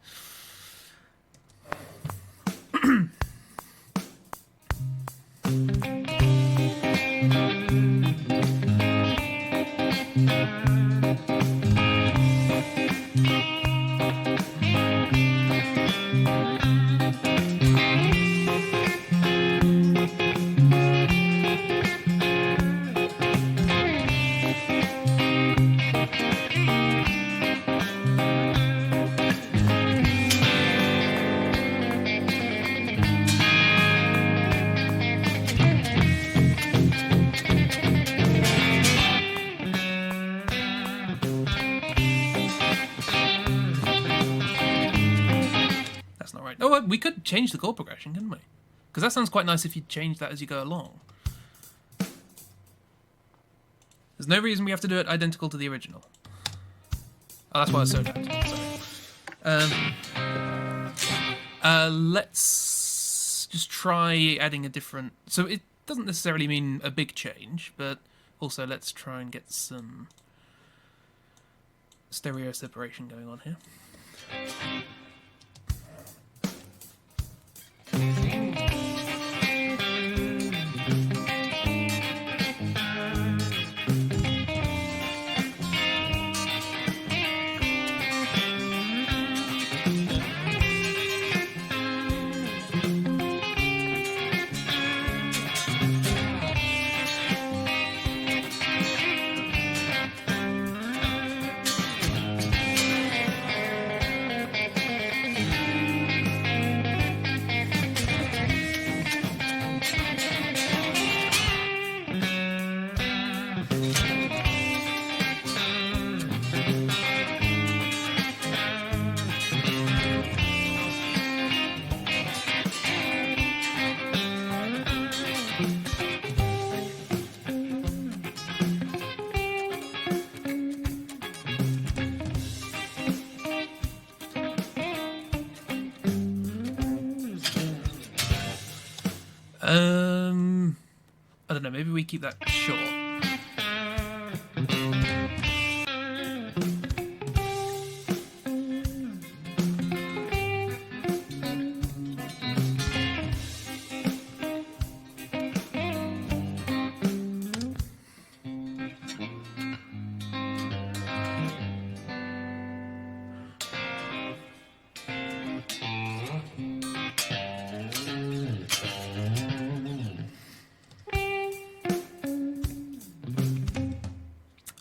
That's not right. Oh, well, we could change the chord progression, couldn't we? Because that sounds quite nice if you change that as you go along. There's no reason we have to do it identical to the original. Oh, that's why it's so loud. Sorry. Let's just try adding a different... So it doesn't necessarily mean a big change, but also let's try and get some stereo separation going on here. I don't know, maybe we keep that short.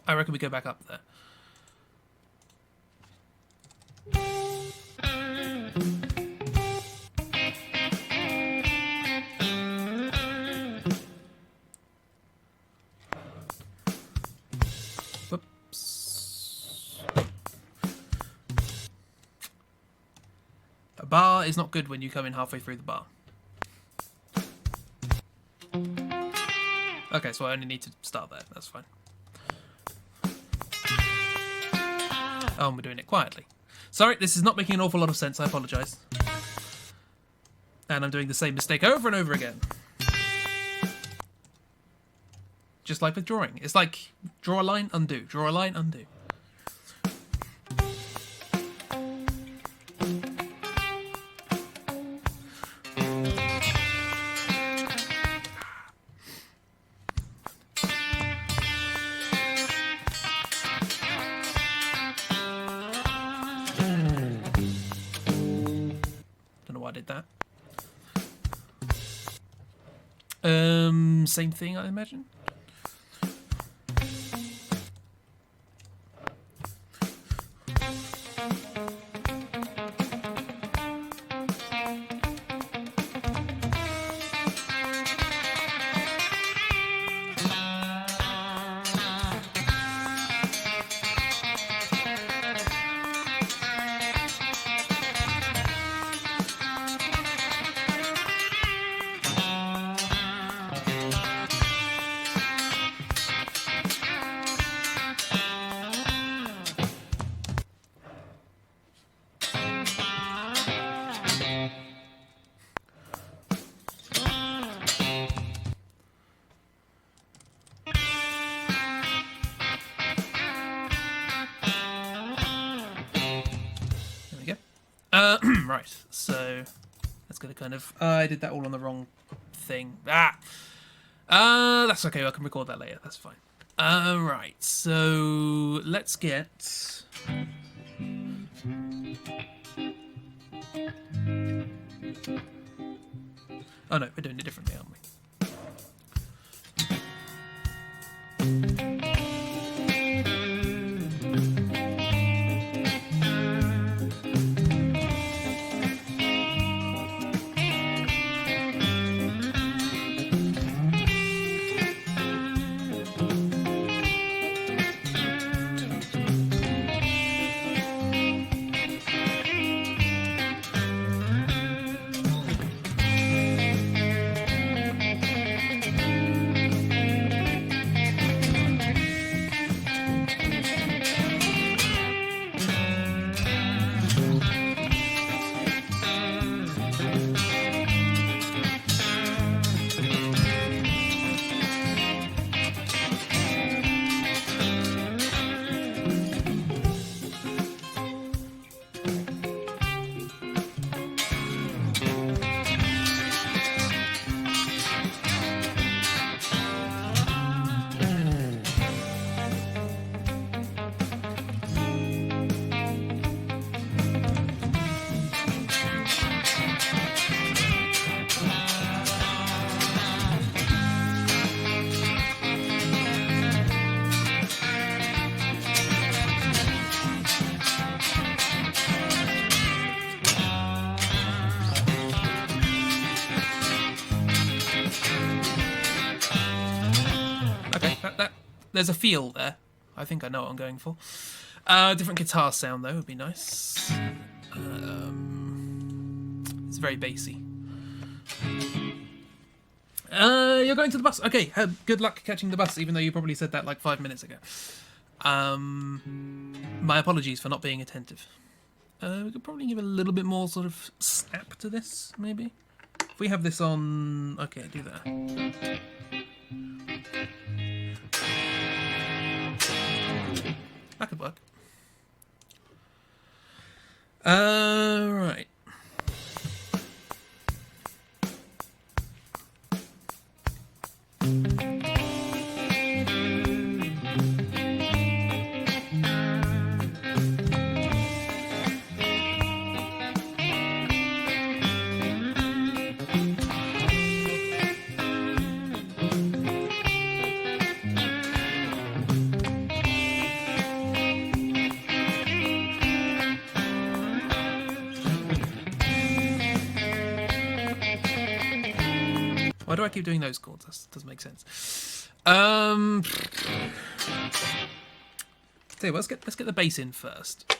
I reckon we go back up there. Whoops. A bar is not good when you come in halfway through the bar. Okay, so I only need to start there. That's fine. Oh, and we're doing it quietly. Sorry, this is not making an awful lot of sense. I apologise. And I'm doing the same mistake over and over again. Just like with drawing. It's like draw a line, undo. Draw a line, undo. I did that. Same thing, I imagine. Right, so let's get a kind of... I did that all on the wrong thing. That's okay, I can record that later, that's fine. Right, so let's get... Oh no, we're doing it differently, aren't we? There's a feel there. I think I know what I'm going for. Different guitar sound though would be nice. It's very bassy. You're going to the bus. Okay, good luck catching the bus, even though you probably said that like 5 minutes ago. My apologies for not being attentive. We could probably give a little bit more sort of snap to this, maybe. If we have this on... Okay, do that. That could work. Right. Why do I keep doing those chords? That doesn't make sense. Tell you what, let's get the bass in first.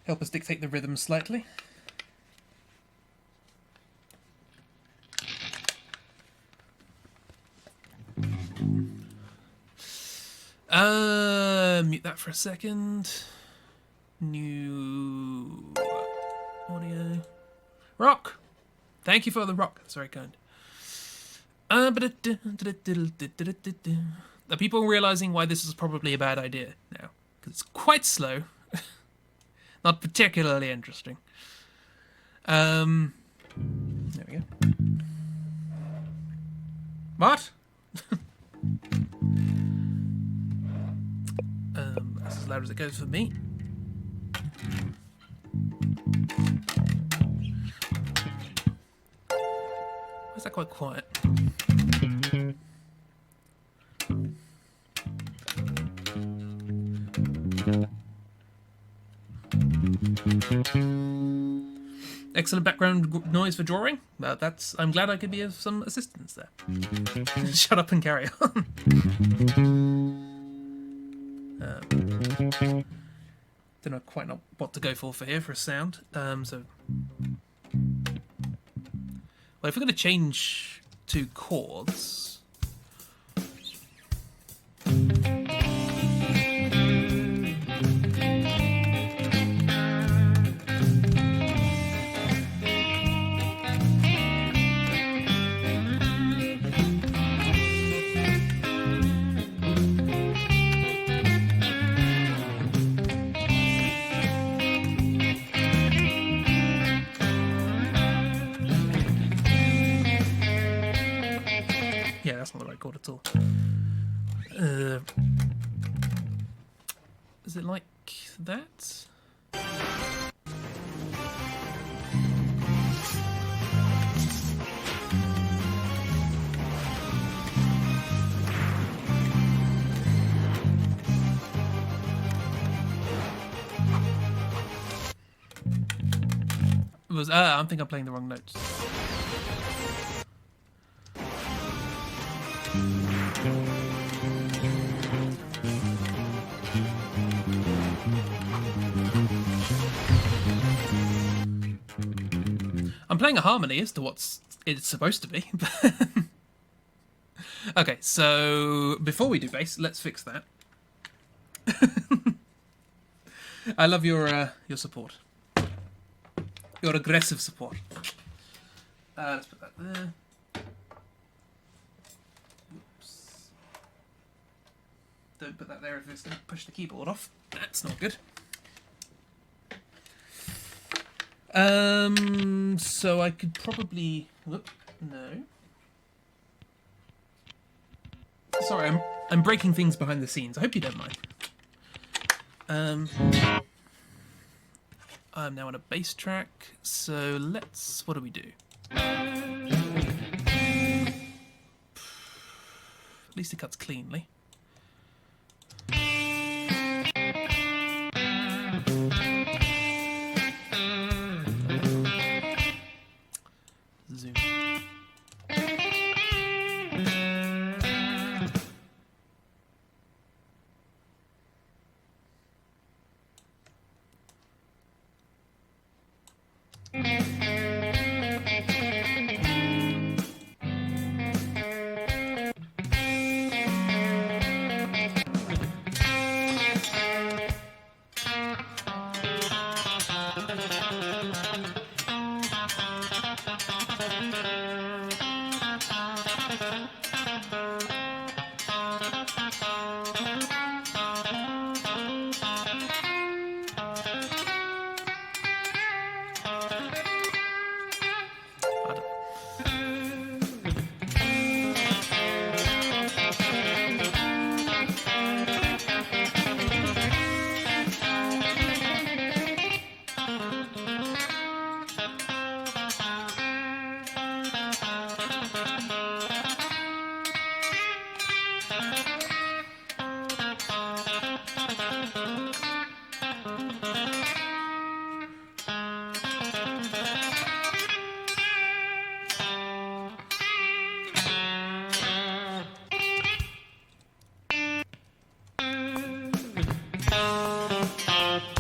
Help us dictate the rhythm slightly. Mute that for a second. New audio. Rock! Thank you for the rock. That's very kind. Are people realizing why this is probably a bad idea now? Because it's quite slow. Not particularly interesting. There we go. What? That's as loud as it goes for me. Why is that quite quiet? Excellent background noise for drawing. I'm glad I could be of some assistance there. Shut up and carry on. Don't know quite not what to go for here for a sound. So, well, if we're going to change to chords. Yeah, that's not the right chord at all. Is it like that? I think I'm playing the wrong notes. I'm playing a harmony as to what it's supposed to be. Okay, so before we do bass, let's fix that. I love your support. Your aggressive support. Let's put that there. Oops. Don't put that there if it's going to push the keyboard off. That's not good. So I could probably... Whoop, no. Sorry, I'm breaking things behind the scenes. I hope you don't mind. I'm now on a bass track, so let's... What do we do? At least it cuts cleanly. Zoom.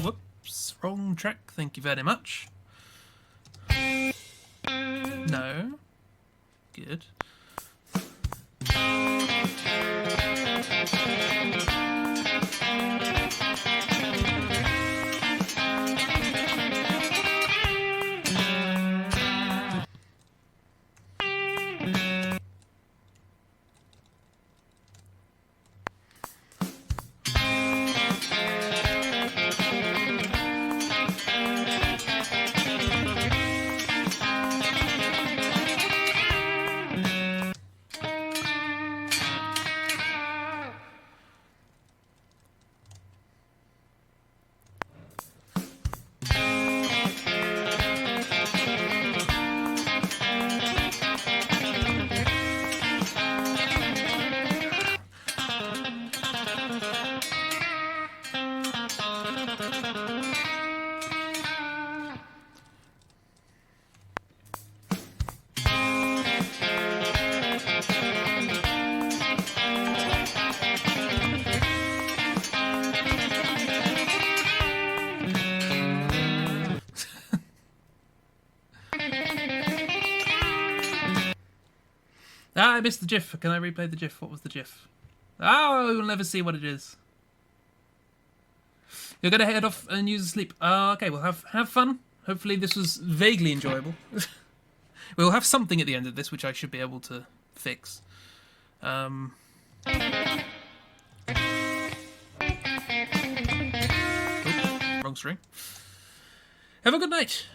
Whoops, wrong track, thank you very much. No. Good. Ah, I missed the GIF. Can I replay the GIF? What was the GIF? Oh, you'll never see what it is. You're going to head off and use sleep. Okay, well, have fun. Hopefully this was vaguely enjoyable. We'll have something at the end of this, which I should be able to fix. Wrong string. Have a good night.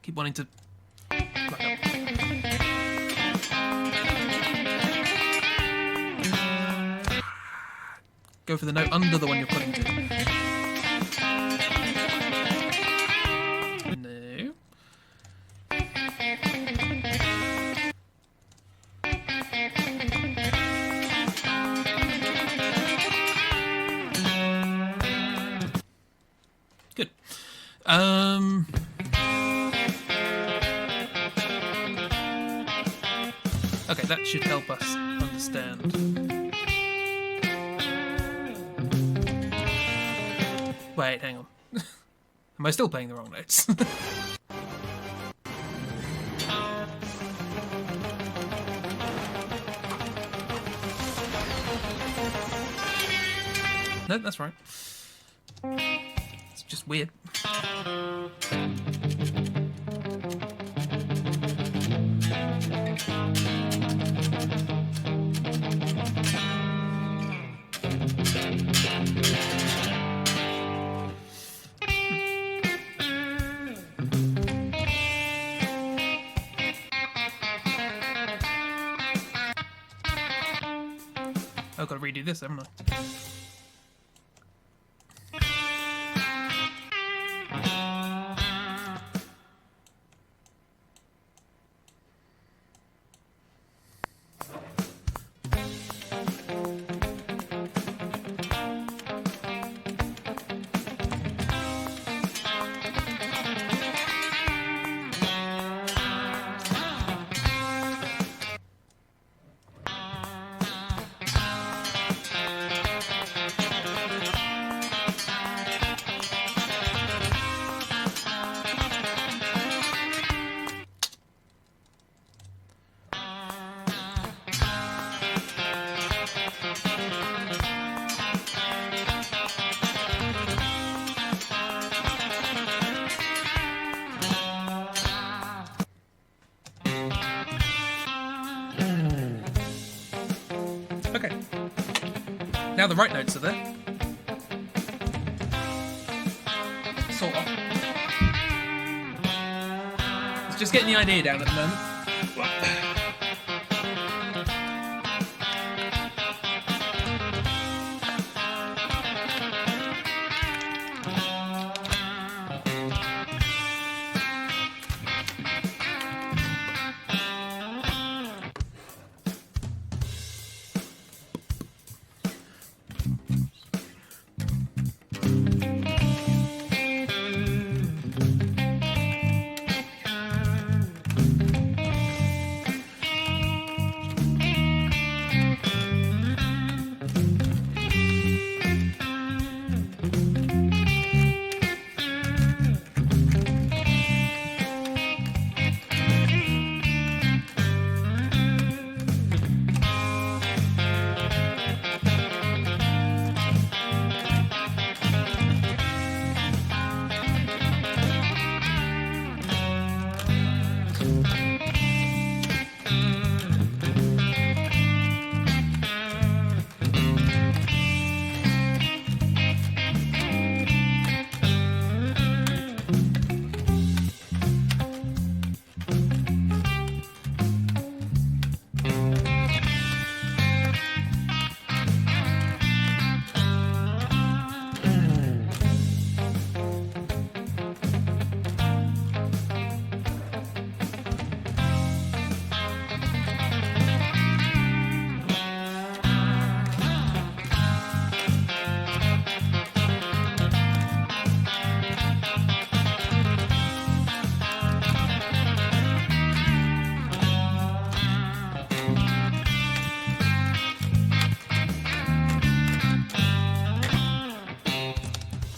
Keep wanting to Go for the note under the one you're putting to. No. Good. Okay, that should help us understand. Wait, hang on. Am I still playing the wrong notes? No, that's right. It's just weird. I've got to redo this, haven't I? Okay. Now the right notes are there. Sort of. It's just getting the idea down at the moment.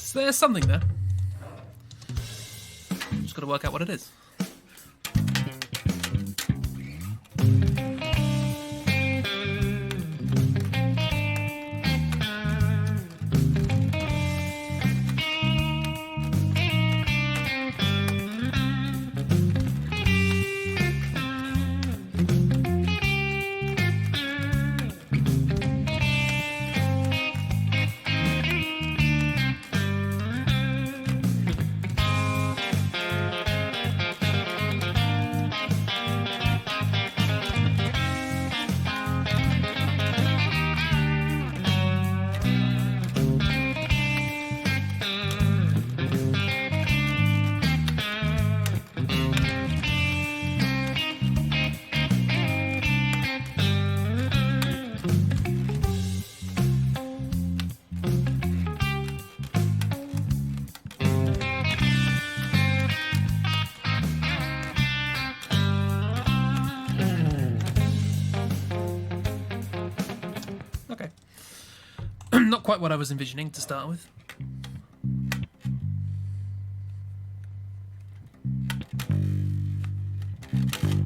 So there's something there. Just got to work out what it is. Not quite what I was envisioning to start with.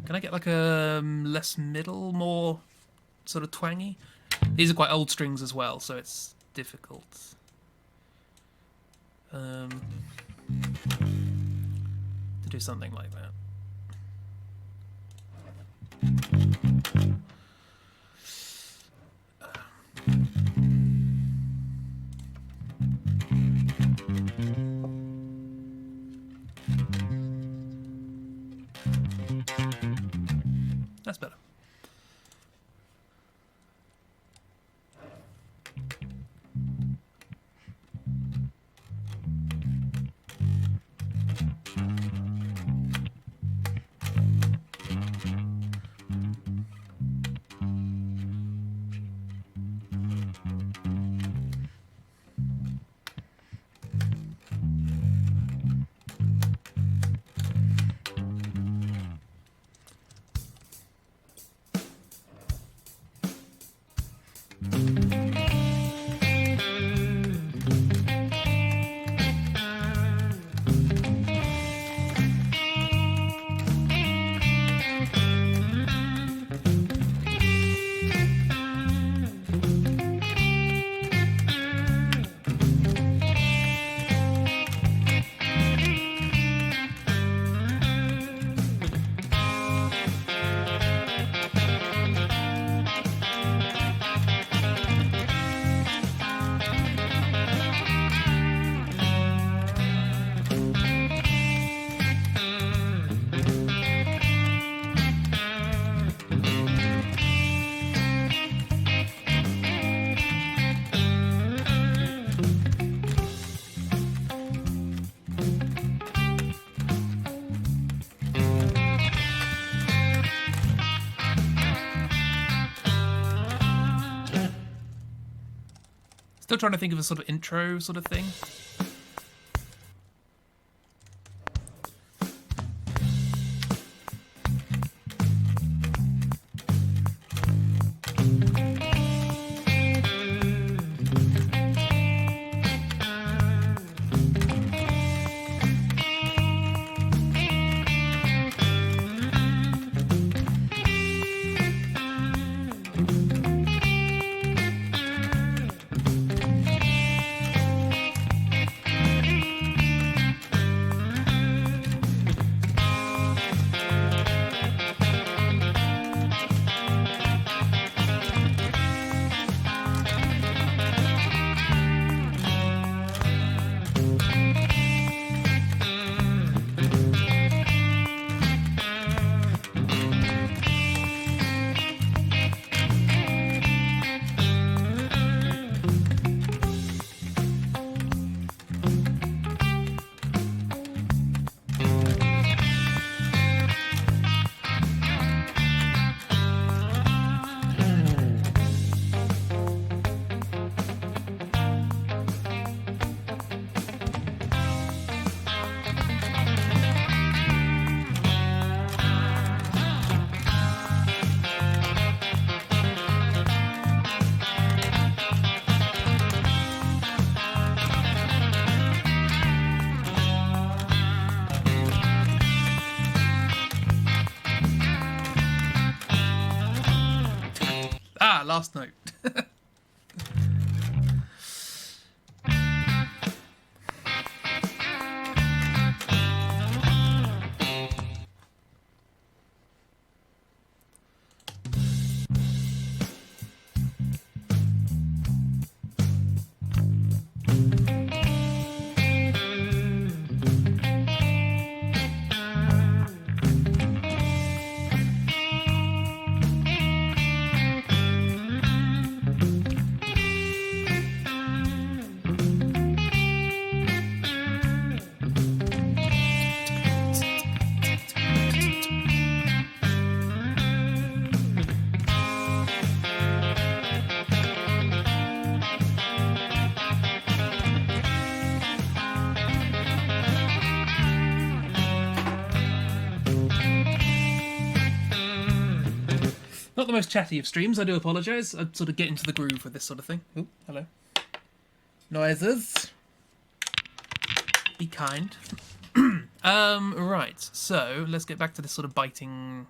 Can I get like a less middle, more sort of twangy? These are quite old strings as well, so it's difficult. To do something like that. That's better. Still trying to think of a sort of intro sort of thing. Last note. Not the most chatty of streams, I do apologise. I sort of get into the groove with this sort of thing. Oh, hello. noises. Be kind. Right, so let's get back to this sort of biting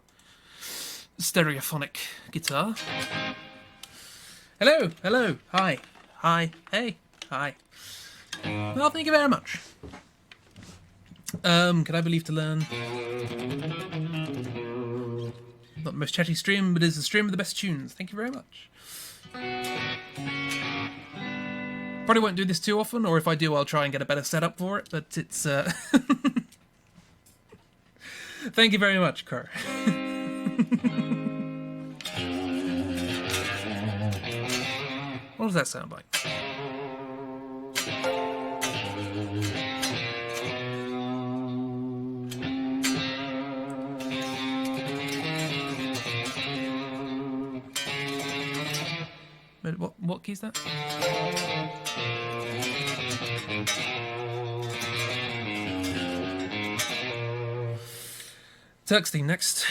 stereophonic guitar. Hello, hello, hi, hey, hi. Well, thank you very much. Can I believe to learn? Not the most chatty stream, but it's a stream with the best tunes. Thank you very much. Probably won't do this too often, or if I do, I'll try and get a better setup for it, but it's, Thank you very much, Kerr. What does that sound like? What key's that? Turk's theme next.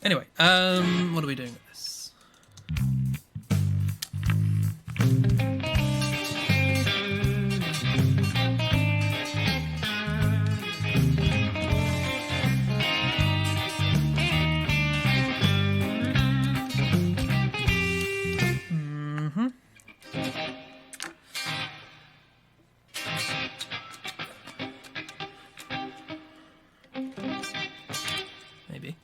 Anyway, what are we doing with this? Maybe.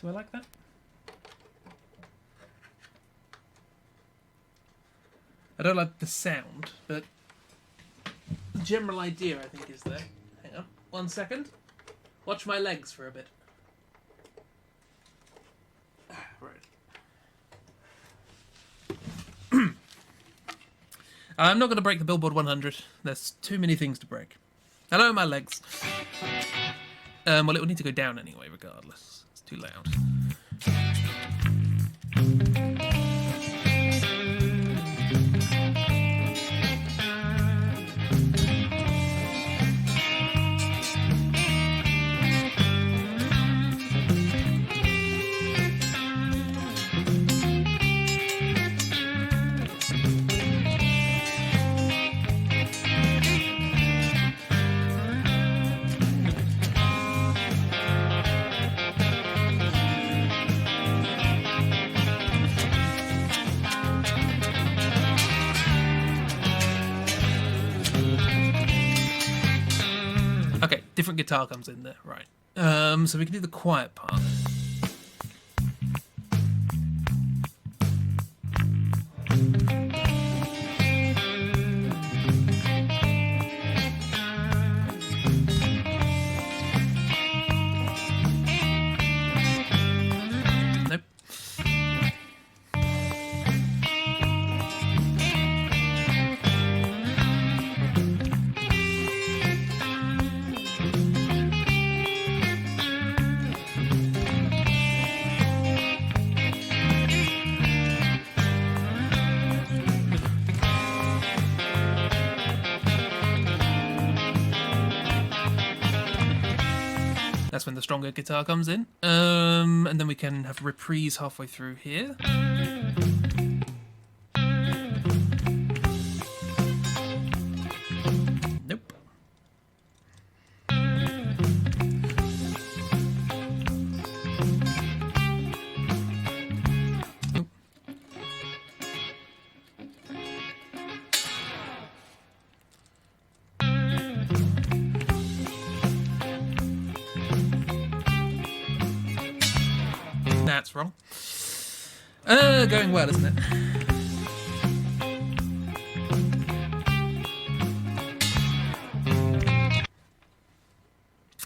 Do I like that? I don't like the sound, but the general idea, I think, is there. Hang on, 1 second. Watch my legs for a bit. Right. I'm not going to break the Billboard 100. There's too many things to break. Hello, my legs. Well, it would need to go down anyway, regardless. It's too loud. Okay, different guitar comes in there, right. So we can do the quiet part. That's when the stronger guitar comes in. And then we can have reprise halfway through here. Nope. Nope. That's wrong. Going well, isn't it?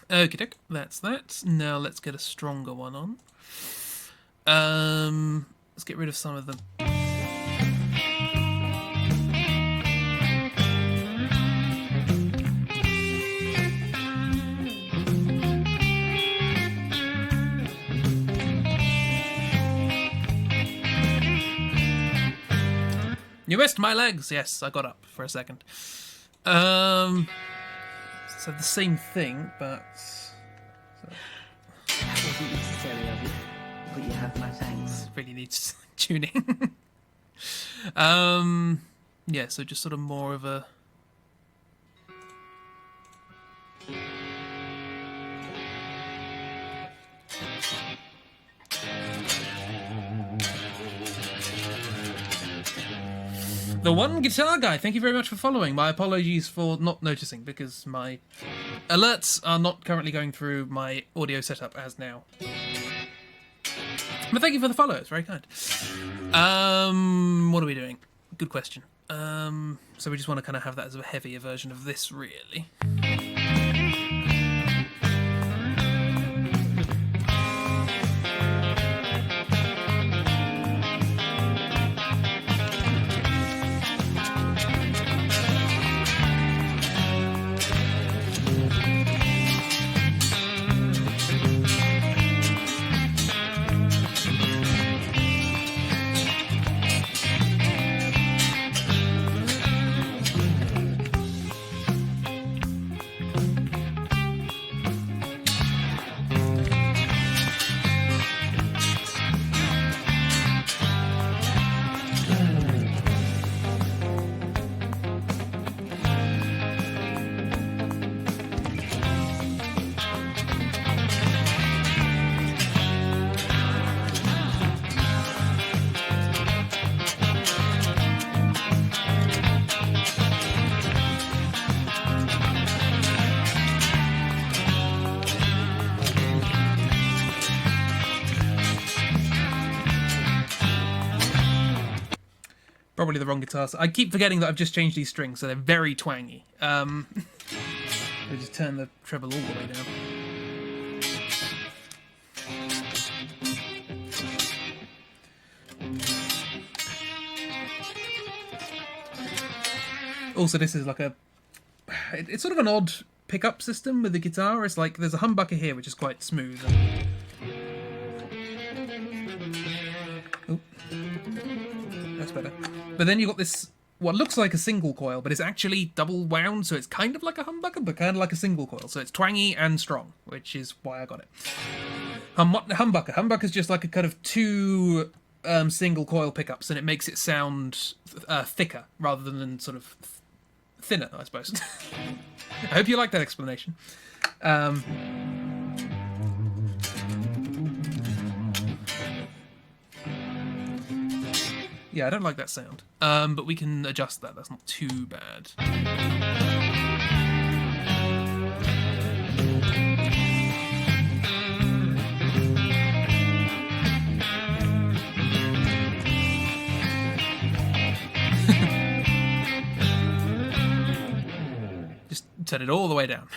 Okie doke, that's that. Now let's get a stronger one on. Let's get rid of some of the... You missed my legs! Yes, I got up for a second. So the same thing, but... Wasn't necessary of you, but you have my thanks. Really needs tuning. Yeah, so just sort of more of a... The One Guitar Guy, thank you very much for following. My apologies for not noticing, because my alerts are not currently going through my audio setup as now. But thank you for the follow, it's very kind. What are we doing? Good question. So we just want to kind of have that as a heavier version of this, really. Probably the wrong guitar. I keep forgetting that I've just changed these strings, so they're very twangy. I just turn the treble all the way down. Also, this is like a... It's sort of an odd pickup system with the guitar. It's like there's a humbucker here, which is quite smooth. Oh, that's better. But then you've got this, what looks like a single coil, but it's actually double wound, so it's kind of like a humbucker, but kind of like a single coil. So it's twangy and strong, which is why I got it. Humbucker. Humbucker's just like a kind of two single coil pickups, and it makes it sound thicker rather than sort of thinner, I suppose. I hope you like that explanation. Yeah, I don't like that sound. But we can adjust that. That's not too bad. Just turn it all the way down.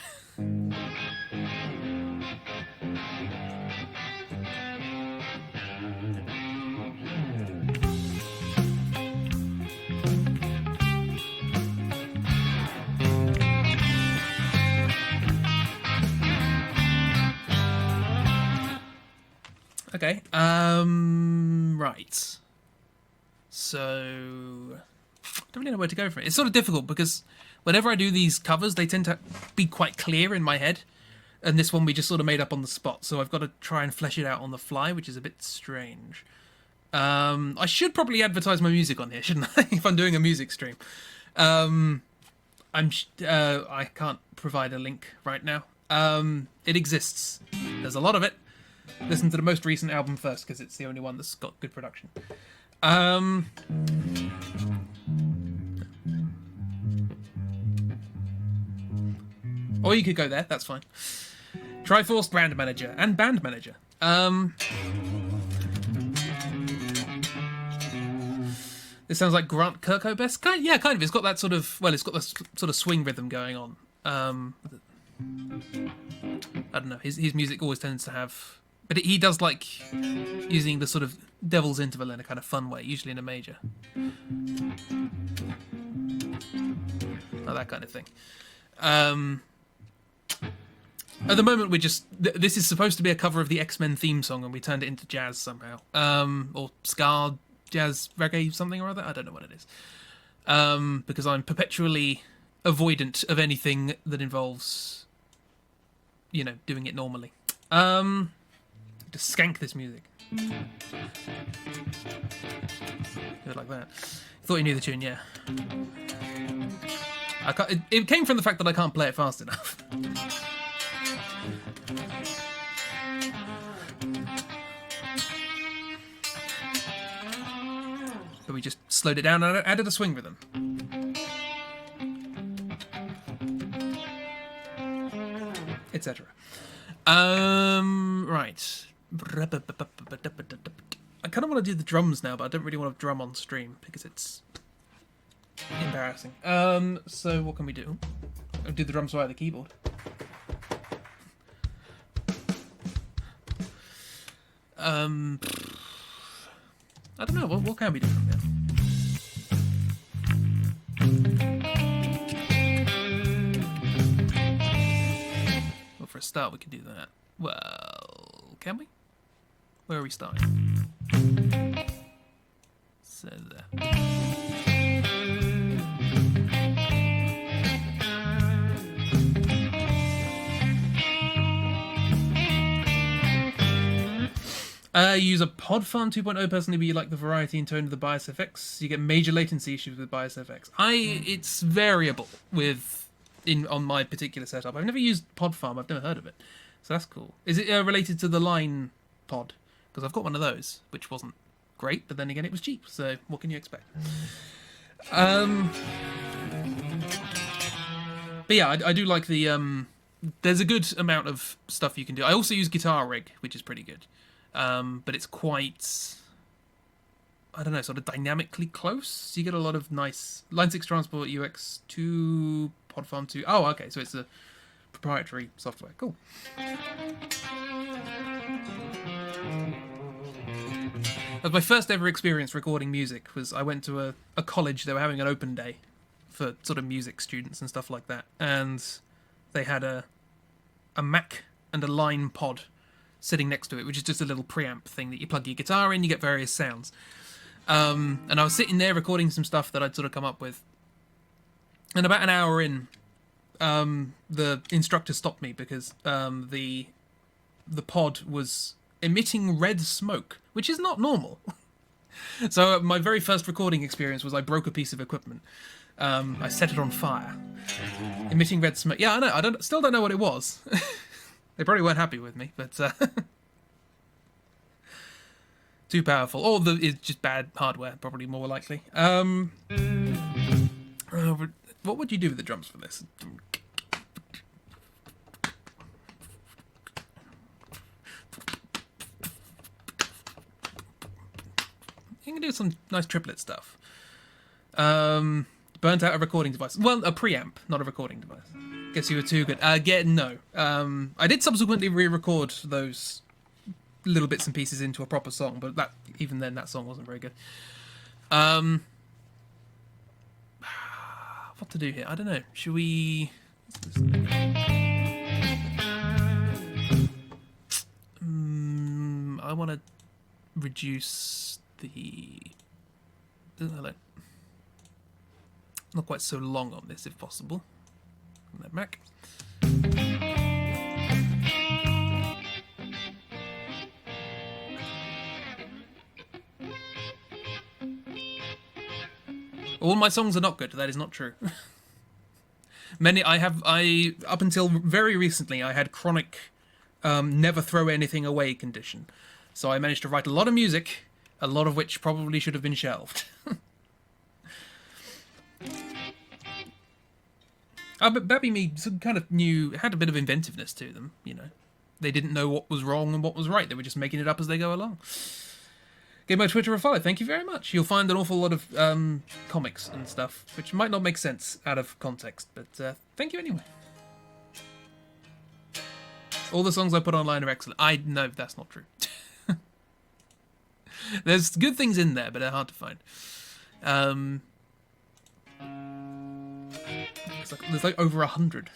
Okay, right. So, I don't really know where to go from it. It's sort of difficult because whenever I do these covers, they tend to be quite clear in my head. and this one we just sort of made up on the spot. So I've got to try and flesh it out on the fly, which is a bit strange. I should probably advertise my music on here, shouldn't I? If I'm doing a music stream. I can't provide a link right now. It exists. There's a lot of it. Listen to the most recent album first because it's the only one that's got good production. Or you could go there. That's fine. Triforce brand manager and band manager. This sounds like Grant Kirkhope best. Yeah, kind of. It's got that sort of. Well, it's got this sort of swing rhythm going on. I don't know. His music always tends to have, but he does like using the sort of devil's interval in a kind of fun way, usually in a major. Oh, that kind of thing. At the moment, we're just. This is supposed to be a cover of the X-Men theme song, and we turned it into jazz somehow, or ska, jazz, reggae, something or other. I don't know what it is, because I'm perpetually avoidant of anything that involves, doing it normally. Just skank this music. Do it like that. Thought you knew the tune, yeah. It came from the fact that I can't play it fast enough. But we just slowed it down and added a swing rhythm. Etc. Right. I kind of want to do the drums now, but I don't really want to drum on stream because it's embarrassing. So what can we do? I'll do the drums via the keyboard. I don't know. What can we do from here? Well, for a start, we can do that. Well, can we? Where are we starting? So there. Use a pod farm 2.0 personally, but you like the variety and tone of the bias FX. You get major latency issues with bias FX. It's variable on my particular setup. I've never used pod farm. I've never heard of it, so that's cool. Is it related to the line pod? Because I've got one of those, which wasn't great, but then again, it was cheap. So what can you expect? But yeah, I do like the. There's a good amount of stuff you can do. I also use Guitar Rig, which is pretty good. But it's quite, I don't know, sort of dynamically close. So you get a lot of nice Line 6 Transport UX2 Pod Farm 2. Oh, okay, so it's a proprietary software. Cool. My first ever experience recording music was I went to a college. They were having an open day for sort of music students and stuff like that, and they had a Mac and a Line pod sitting next to it, which is just a little preamp thing that you plug your guitar in, you get various sounds. And I was sitting there recording some stuff that I'd sort of come up with. And about an hour in, the instructor stopped me because the pod was emitting red smoke, which is not normal. So my very first recording experience was I broke a piece of equipment. I set it on fire, emitting red smoke. Yeah, I know. Still don't know what it was. They probably weren't happy with me, but too powerful. Or it's just bad hardware, probably more likely. What would you do with the drums for this? You can do some nice triplet stuff. Burnt out a recording device. Well, a preamp, not a recording device. Guess you were too good. No. I did subsequently re-record those little bits and pieces into a proper song, but even then, that song wasn't very good. What to do here? I don't know. Should we? I want to reduce the. Not quite so long on this, if possible. On that Mac. All my songs are not good. That is not true. I up until very recently, I had chronic never throw anything away condition. So I managed to write a lot of music, a lot of which probably should have been shelved. But Babby Me kind of had a bit of inventiveness to them, you know. They didn't know what was wrong and what was right. They were just making it up as they go along. Give my Twitter a follow. Thank you very much. You'll find an awful lot of comics and stuff, which might not make sense out of context, but thank you anyway. All the songs I put online are excellent. I know that's not true. There's good things in there, but they're hard to find. There's like over 100.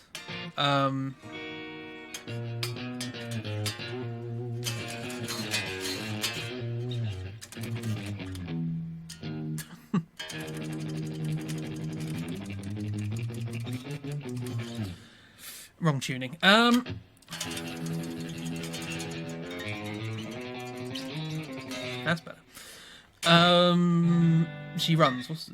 Wrong tuning. That's better. She runs. What's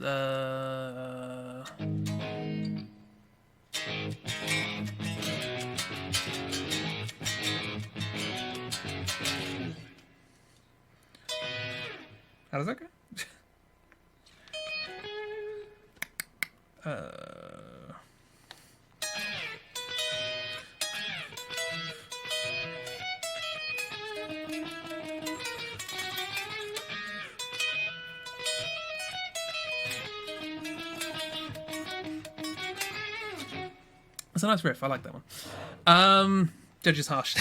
how does that go? That's a nice riff. I like that one. Judge is harsh.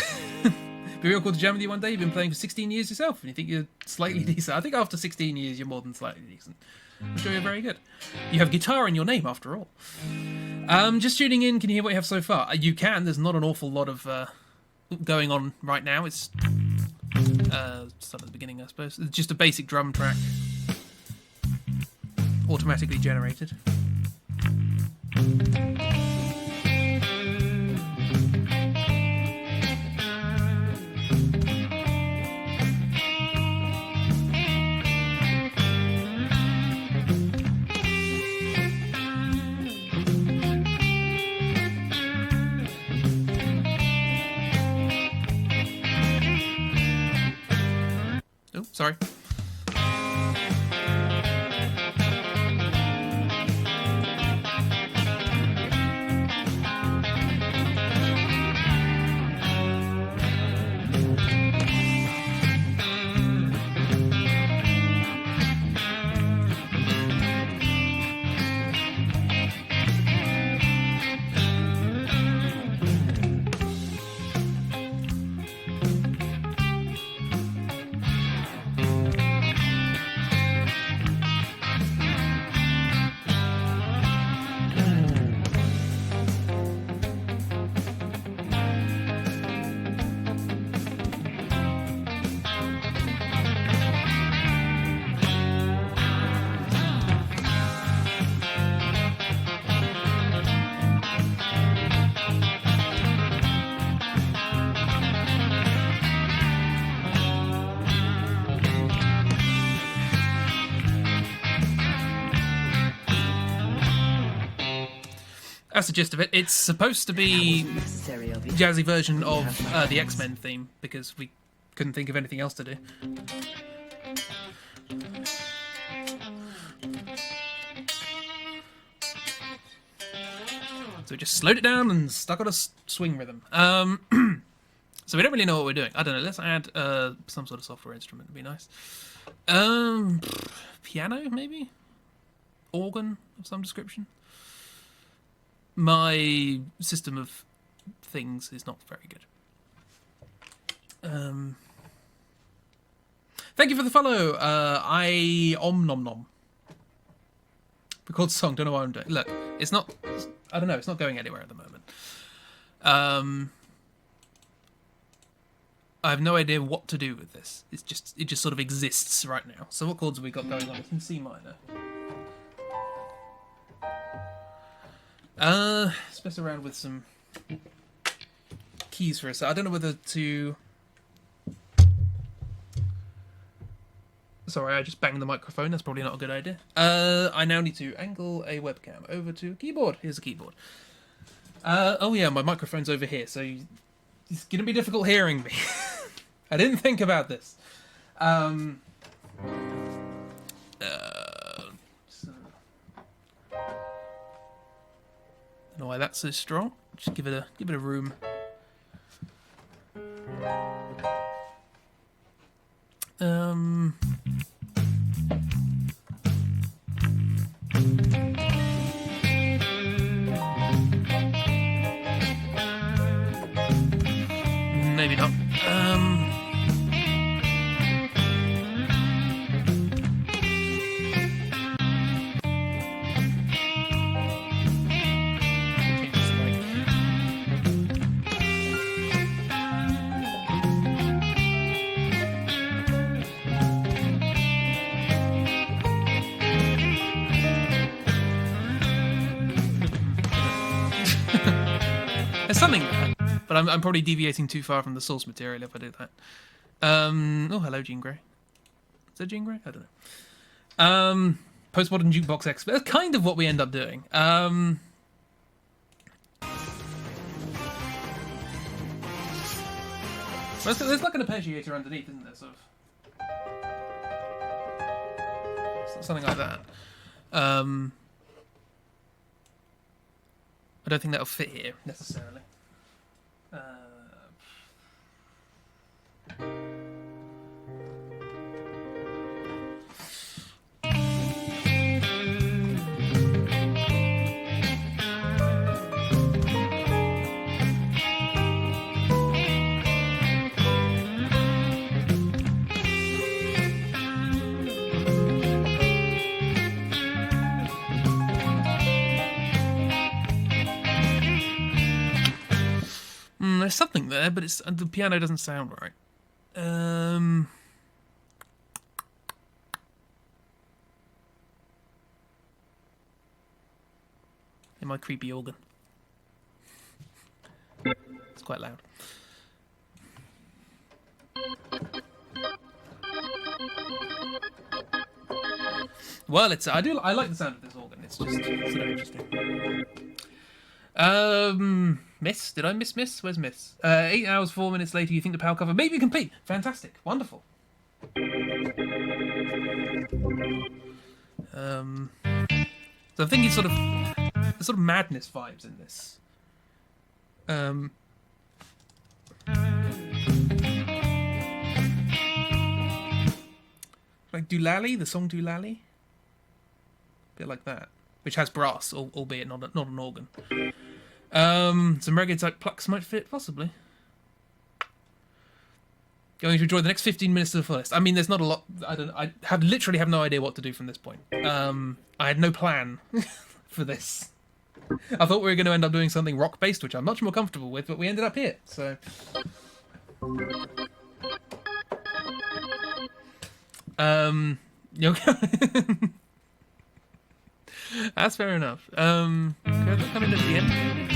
Be real cool to jam with you one day. You've been playing for 16 years yourself, and you think you're slightly decent. I think after 16 years, you're more than slightly decent. I'm sure you're very good. You have guitar in your name, after all. Just tuning in. Can you hear what you have so far? You can. There's not an awful lot of going on right now. It's start at the beginning, I suppose. It's just a basic drum track, automatically generated. Oh, sorry. That's the gist of it. it's supposed to be jazzy version of the X-Men theme, because we couldn't think of anything else to do. So we just slowed it down and stuck on a swing rhythm. So we don't really know what we're doing. I don't know. Let's add some sort of software instrument. It'd be nice. Piano, maybe? Organ of some description? My system of things is not very good. Thank you for the follow. Om nom nom. Record the song. Don't know what I'm doing. Look, it's not. I don't know. It's not going anywhere at the moment. I have no idea what to do with this. It just sort of exists right now. So what chords have we got going on? It's in C minor. Let's mess around with some keys for a sec. I don't know whether to Sorry, I just banged the microphone. That's probably not a good idea. I now need to angle a webcam over to a keyboard. Here's a keyboard. Oh yeah, my microphone's over here, so it's going to be difficult hearing me. I didn't think about this. So, I don't know why that's so strong. Just give it a room. Maybe not. Change this mic. There's something there, but I'm probably deviating too far from the source material if I do that. Oh, hello, Jean Grey. Is that Jean Grey? I don't know. Postmodern jukebox expert. That's kind of what we end up doing. There's like an arpeggiator underneath, isn't there? Sort of something like that. I don't think that'll fit here necessarily. There's something there, but the piano doesn't sound right. In my creepy organ. It's quite loud. Well, I like the sound of this organ. It's just sort of interesting. Miss? Did I miss? Where's Miss? 8 hours, 4 minutes later, you think the power cover may be complete. Fantastic. Wonderful. So I'm thinking there's sort of madness vibes in this. Like Doolally, the song Doolally? A bit like that. Which has brass, albeit not an organ. Some reggae type plucks might fit, possibly. Going to enjoy the next 15 minutes to the fullest. I mean, there's not a lot. I literally have no idea what to do from this point. I had no plan for this. I thought we were going to end up doing something rock based, which I'm much more comfortable with, but we ended up here. So. That's fair enough. Can I come in at the end?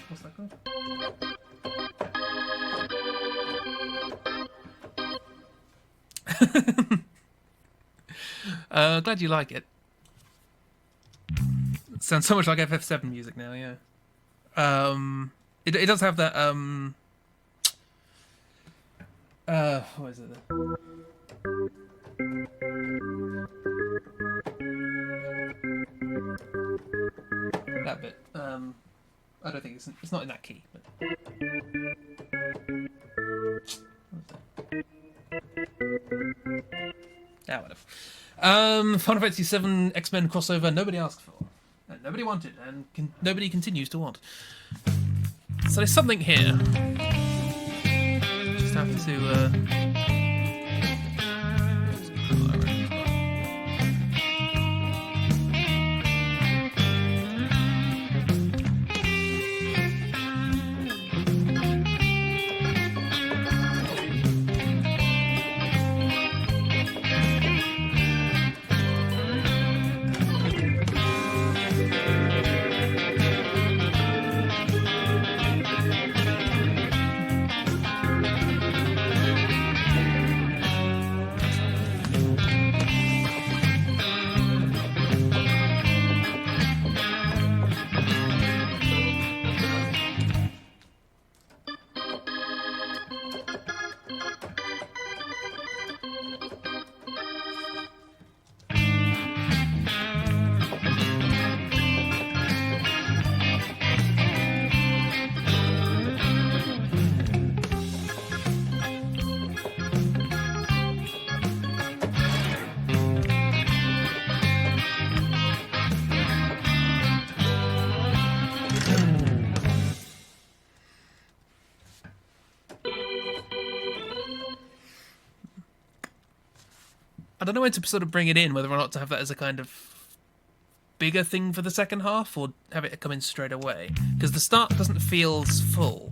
What's that called? Glad you like it. It sounds so much like FF7 music now, yeah. It does have that what is it? That bit. I don't think it's not in that key, but whatever. Final Fantasy VII X-Men crossover nobody asked for, and nobody wanted, and nobody continues to want. So there's something here. Just have to. I don't know when to sort of bring it in, whether or not to have that as a kind of bigger thing for the second half, or have it come in straight away, because the start doesn't feel as full.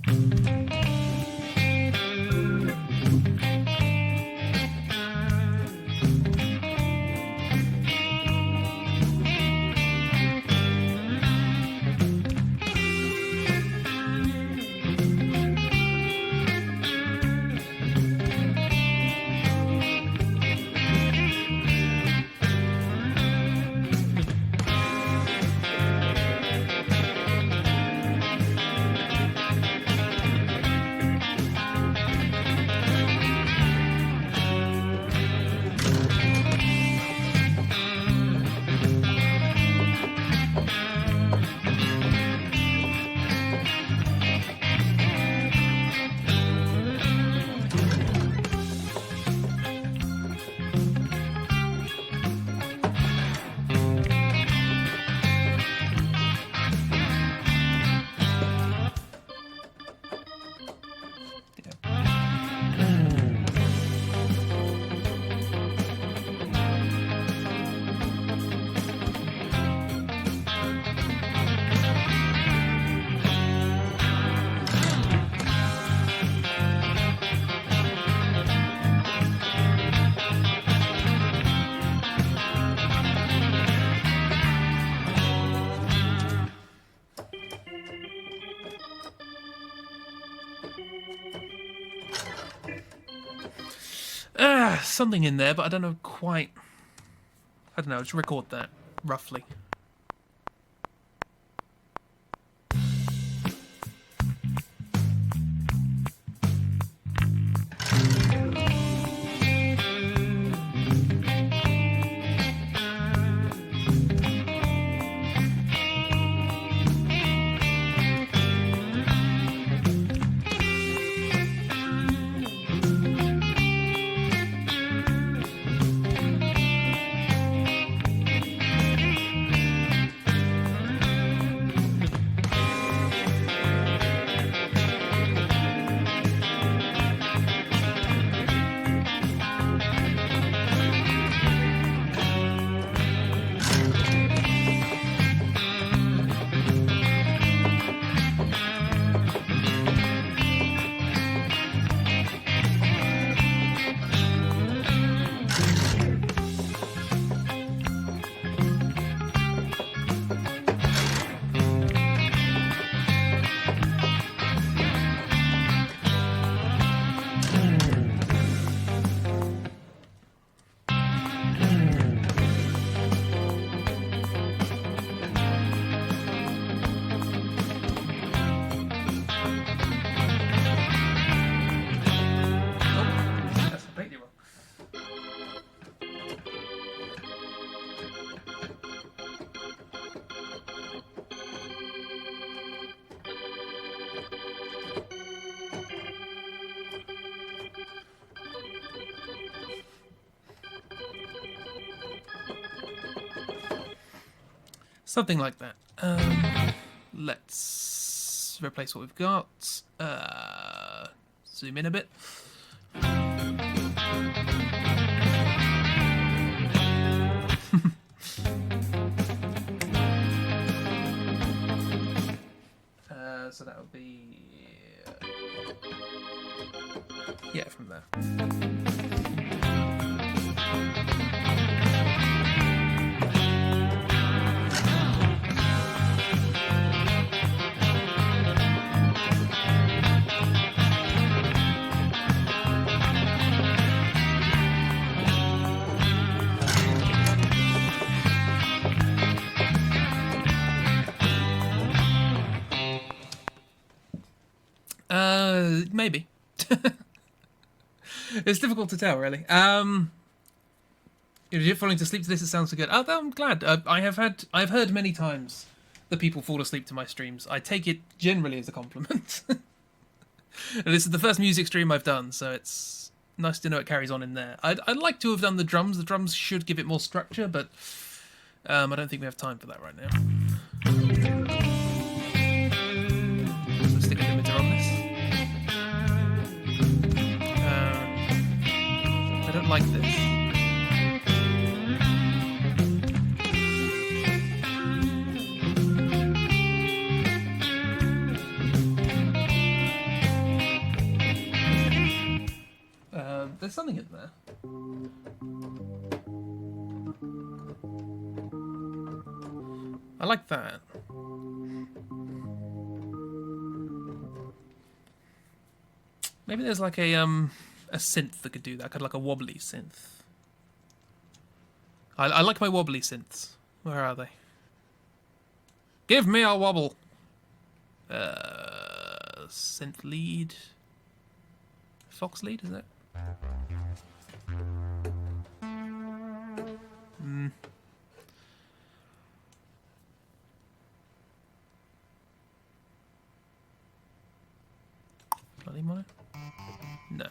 Something in there, but I don't know quite. I don't know. Just record that roughly. Something like that. Let's replace what we've got. Zoom in a bit. So that would be... yeah, from there. Maybe. It's difficult to tell, really. If you're falling asleep to this, it sounds so good. Oh, I'm glad. I've heard many times that people fall asleep to my streams. I take it generally as a compliment. And this is the first music stream I've done, so it's nice to know it carries on in there. I'd like to have done the drums. The drums should give it more structure, but I don't think we have time for that right now. So stick a limiter on this. I don't like this. There's something in there. I like that. Maybe there's like a synth that could do that, kind of like a wobbly synth. I like my wobbly synths. Where are they? Give me a wobble. Synth lead. Fox lead, is it? Bloody mono? No.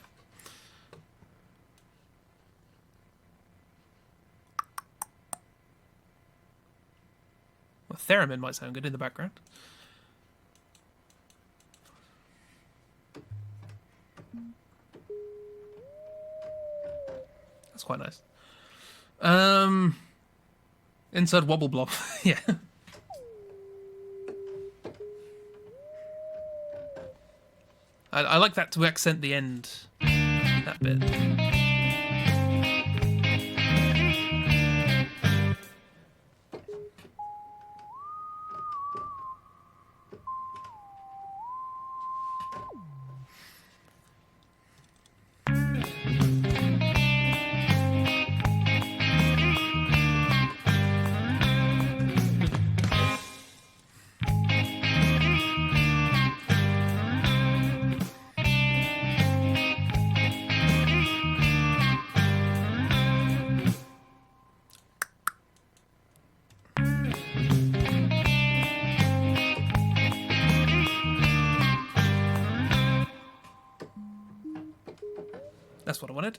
Well, theremin might sound good in the background. That's quite nice. Insert wobble blob. Yeah. I like that to accent the end. That bit. That's what I wanted.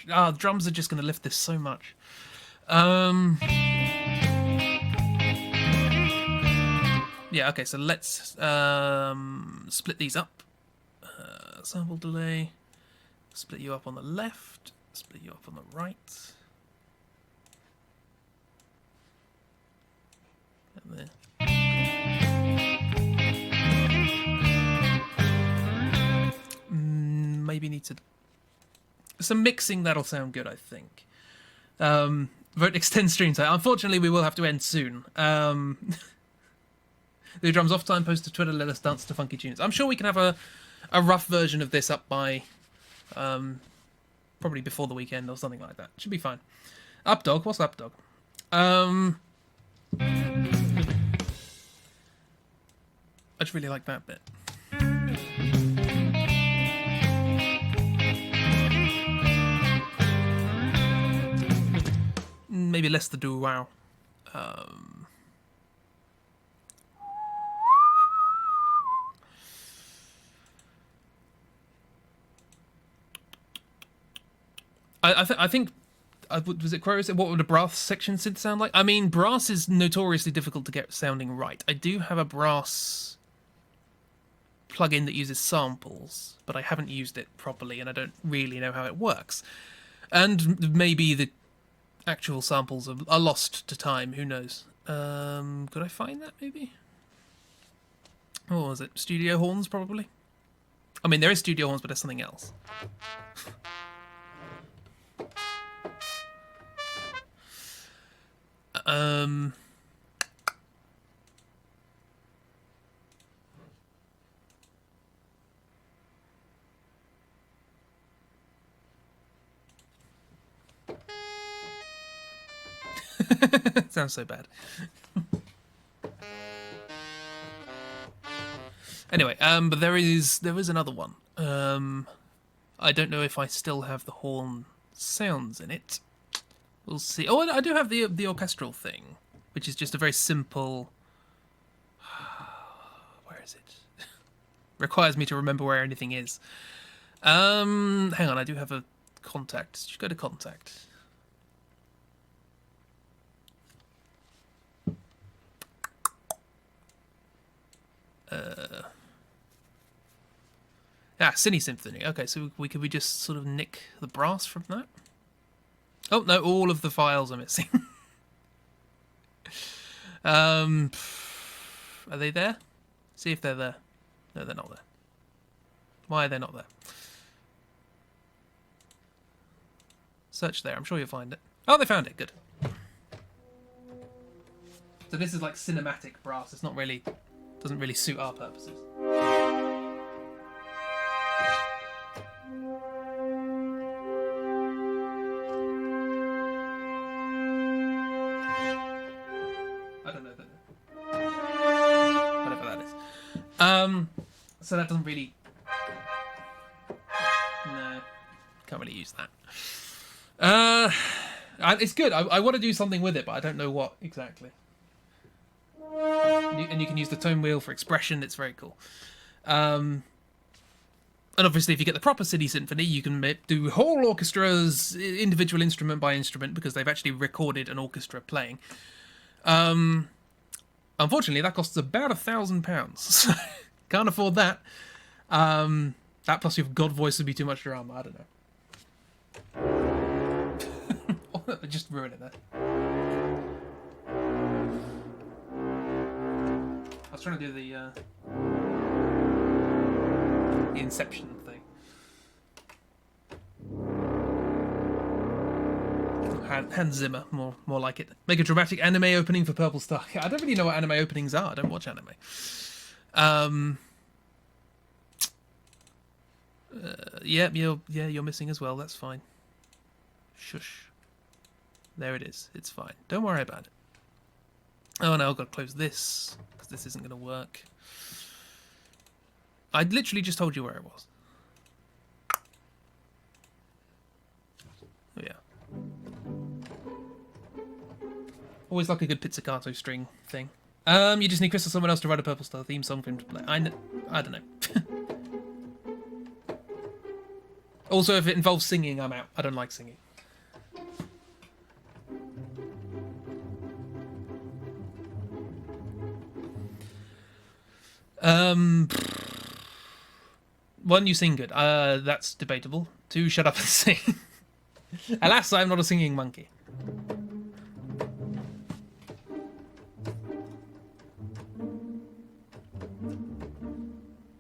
The drums are just going to lift this so much. Yeah, okay, so let's split these up. Sample delay. Split you up on the left. Split you up on the right. And there. Maybe need to... Some mixing, that'll sound good, I think. Vote extend stream time. Unfortunately, we will have to end soon. The drums off time, post to Twitter, let us dance to funky tunes. I'm sure we can have a rough version of this up by probably before the weekend or something like that. Should be fine. Up dog, what's up dog? I just really like that bit. Maybe less the do wow. I think was it Crow? What would a brass section synth sound like? I mean, brass is notoriously difficult to get sounding right. I do have a brass plugin that uses samples, but I haven't used it properly, and I don't really know how it works. And maybe the actual samples are lost to time. Who knows? Could I find that maybe? What was it? Studio horns, probably. I mean, there is studio horns, but there's something else. Sounds so bad. Anyway, but there is another one. I don't know if I still have the horn sounds in it. We'll see. Oh, I do have the orchestral thing, which is just a very simple... Where is it? Requires me to remember where anything is. Hang on, I do have a contact. Just go to contact. Cine Symphony. Okay, so could we just sort of nick the brass from that? Oh, no, all of the files are missing. Are they there? See if they're there. No, they're not there. Why are they not there? Search there. I'm sure you'll find it. Oh, they found it. Good. So this is like cinematic brass. It's not really... doesn't really suit our purposes. I don't know whatever that is. So that doesn't really... No. Can't really use that. It's good. I want to do something with it, but I don't know what exactly. And you can use the tone wheel for expression. It's very cool. And obviously, if you get the proper City Symphony, you can do whole orchestras, individual instrument by instrument, because they've actually recorded an orchestra playing. Unfortunately, that costs about £1,000. Can't afford that. That plus your God voice would be too much drama. I don't know. Just ruin it there. I was trying to do the Inception thing. Hans Zimmer, more like it. Make a dramatic anime opening for Purple Star. I don't really know what anime openings are. I don't watch anime. You're missing as well. That's fine. Shush. There it is. It's fine. Don't worry about it. Oh no, I've got to close this because this isn't going to work. I literally just told you where it was. Oh yeah. Always like a good pizzicato string thing. You just need Chris or someone else to write a Purple Star theme song for him to play. I don't know. Also, if it involves singing, I'm out. I don't like singing. One, you sing good. That's debatable. Two, shut up and sing. Alas, I'm not a singing monkey.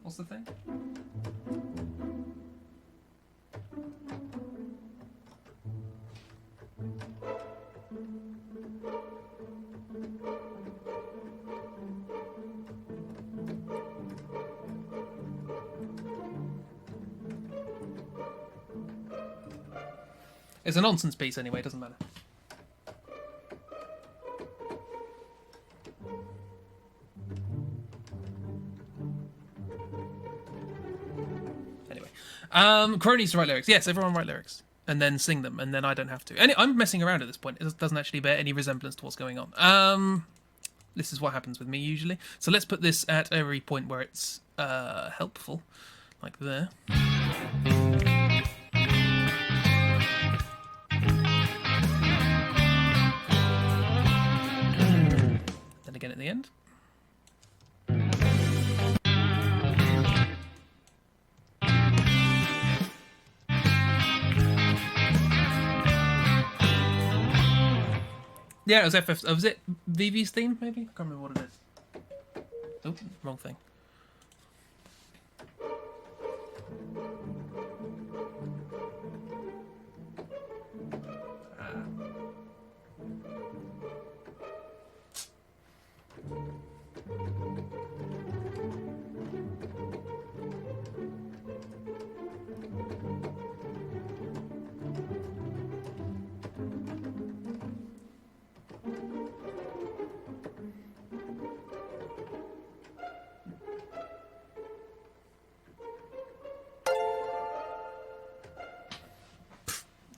What's the thing? It's a nonsense piece anyway, it doesn't matter. Anyway. Crow needs to write lyrics. Yes, everyone write lyrics. And then sing them, and then I don't have to. And I'm messing around at this point. It doesn't actually bear any resemblance to what's going on. This is what happens with me usually. So let's put this at every point where it's helpful. Like there. Again at the end. Yeah, it was FF. Was it VV's theme? Maybe I can't remember what it is. Oh, wrong thing.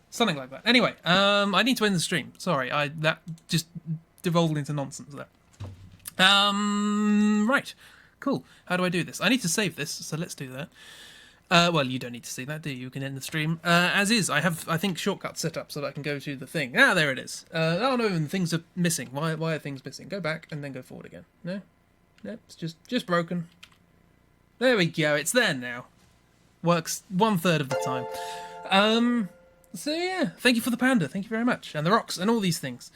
Something like that. Anyway, I need to end the stream. Sorry, that just devolved into nonsense there. Right. Cool. How do I do this? I need to save this, so let's do that. Well, you don't need to see that, do you? You can end the stream. As is, I have, I think, shortcuts set up so that I can go to the thing. Ah, there it is. Oh no, and things are missing. Why are things missing? Go back and then go forward again. No? No, it's just broken. There we go, it's there now. Works 1/3 of the time. So yeah, thank you for the panda, thank you very much. And the rocks, and all these things.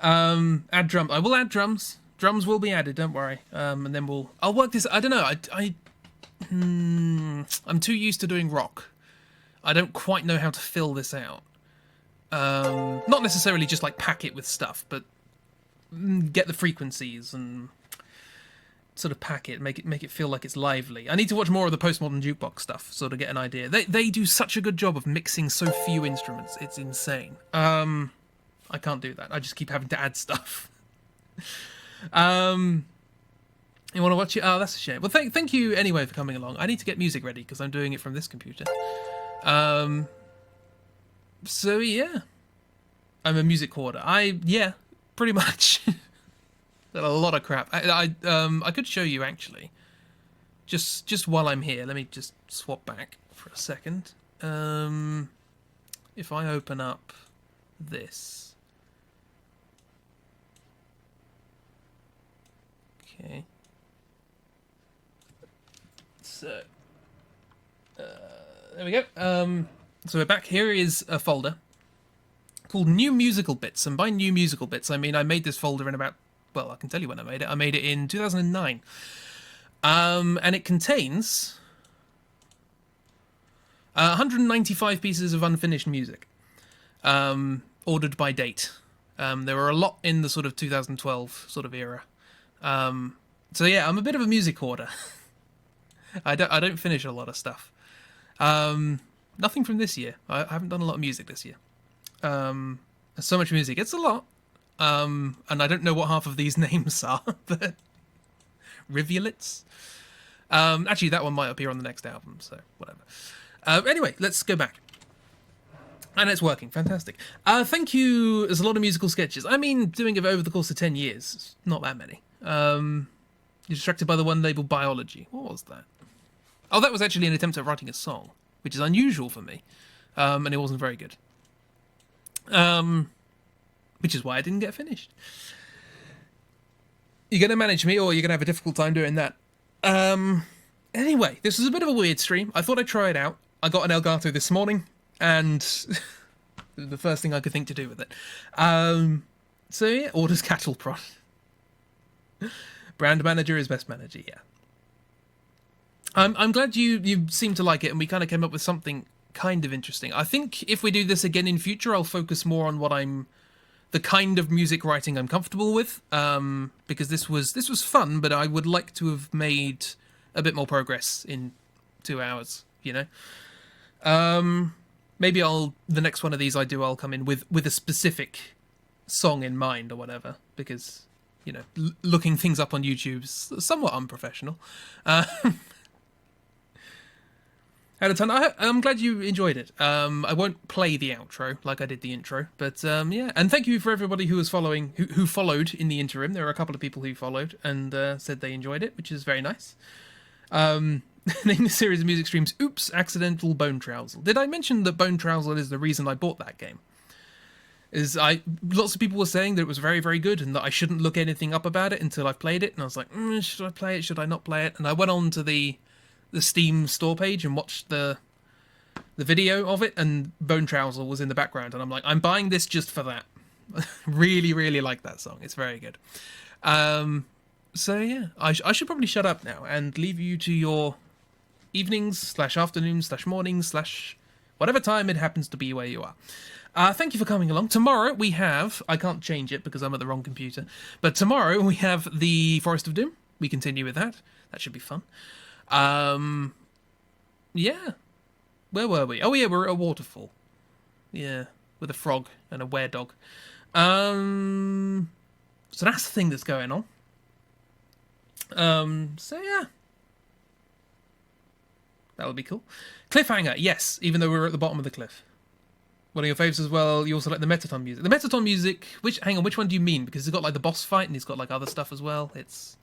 Add drums. I will add drums. Drums will be added. Don't worry. And then I'll work this. I don't know. I'm too used to doing rock. I don't quite know how to fill this out. Not necessarily just like pack it with stuff, but get the frequencies and sort of pack it, make it feel like it's lively. I need to watch more of the postmodern jukebox stuff, sort of get an idea. They do such a good job of mixing so few instruments. It's insane. I can't do that. I just keep having to add stuff. You want to watch it? Oh, that's a shame. Well, thank you anyway for coming along. I need to get music ready because I'm doing it from this computer. So yeah, I'm a music hoarder. Yeah, pretty much. Got a lot of crap. I could show you actually. Just while I'm here, let me just swap back for a second. If I open up this. Okay. So, there we go. So we're back. Here is a folder called New Musical Bits. And by New Musical Bits, I mean I made this folder in about, well, I can tell you when I made it. I made it in 2009. And it contains 195 pieces of unfinished music, ordered by date. There were a lot in the sort of 2012 sort of era. So yeah, I'm a bit of a music hoarder. I don't finish a lot of stuff. Nothing from this year. I haven't done a lot of music this year. There's so much music. It's a lot. And I don't know what half of these names are, but rivulets. Actually, that one might appear on the next album, so whatever. Anyway, let's go back. And it's working. Fantastic. Thank you. There's a lot of musical sketches. I mean, doing it over the course of 10 years. It's not that many. You're distracted by the one labeled biology. What was that? Oh, that was actually an attempt at writing a song, which is unusual for me. And it wasn't very good. Which is why I didn't get finished. You're going to manage me, or you're going to have a difficult time doing that. Anyway, this was a bit of a weird stream. I thought I'd try it out. I got an Elgato this morning, and the first thing I could think to do with it. So yeah, orders cattle prod. Brand manager is best manager, yeah. I'm glad you seem to like it, and we kind of came up with something kind of interesting. I think if we do this again in future, I'll focus more on the kind of music writing I'm comfortable with, because this was fun, but I would like to have made a bit more progress in 2 hours, you know? Maybe the next one of these I'll come in with a specific song in mind or whatever, because, you know, looking things up on YouTube's somewhat unprofessional. Had a ton. I'm glad you enjoyed it. I won't play the outro like I did the intro, but yeah. And thank you for everybody who was following, who followed in the interim. There were a couple of people who followed and said they enjoyed it, which is very nice. Name the series of music streams. Oops, accidental bone trouser. Did I mention that bone trouser is the reason I bought that game? Lots of people were saying that it was very, very good and that I shouldn't look anything up about it until I've played it. And I was like, should I play it? Should I not play it? And I went on to the Steam store page and watched the video of it, and Bone Trouser was in the background, and I'm like, I'm buying this just for that. Really, really like that song. It's very good. So yeah, I should probably shut up now and leave you to your evenings / afternoons / mornings / whatever time it happens to be where you are. Thank you for coming along. Tomorrow we have, I can't change it because I'm at the wrong computer, but tomorrow we have the Forest of Doom. We continue with that. That should be fun. Yeah. Where were we? Oh yeah, we're at a waterfall. Yeah, with a frog and a were-dog. So that's the thing that's going on. So yeah. That would be cool. Cliffhanger, yes, even though we're at the bottom of the cliff. One of your faves as well, you also like the Metaton music. The Metaton music, which one do you mean? Because it's got like the boss fight and it's got like other stuff as well. There's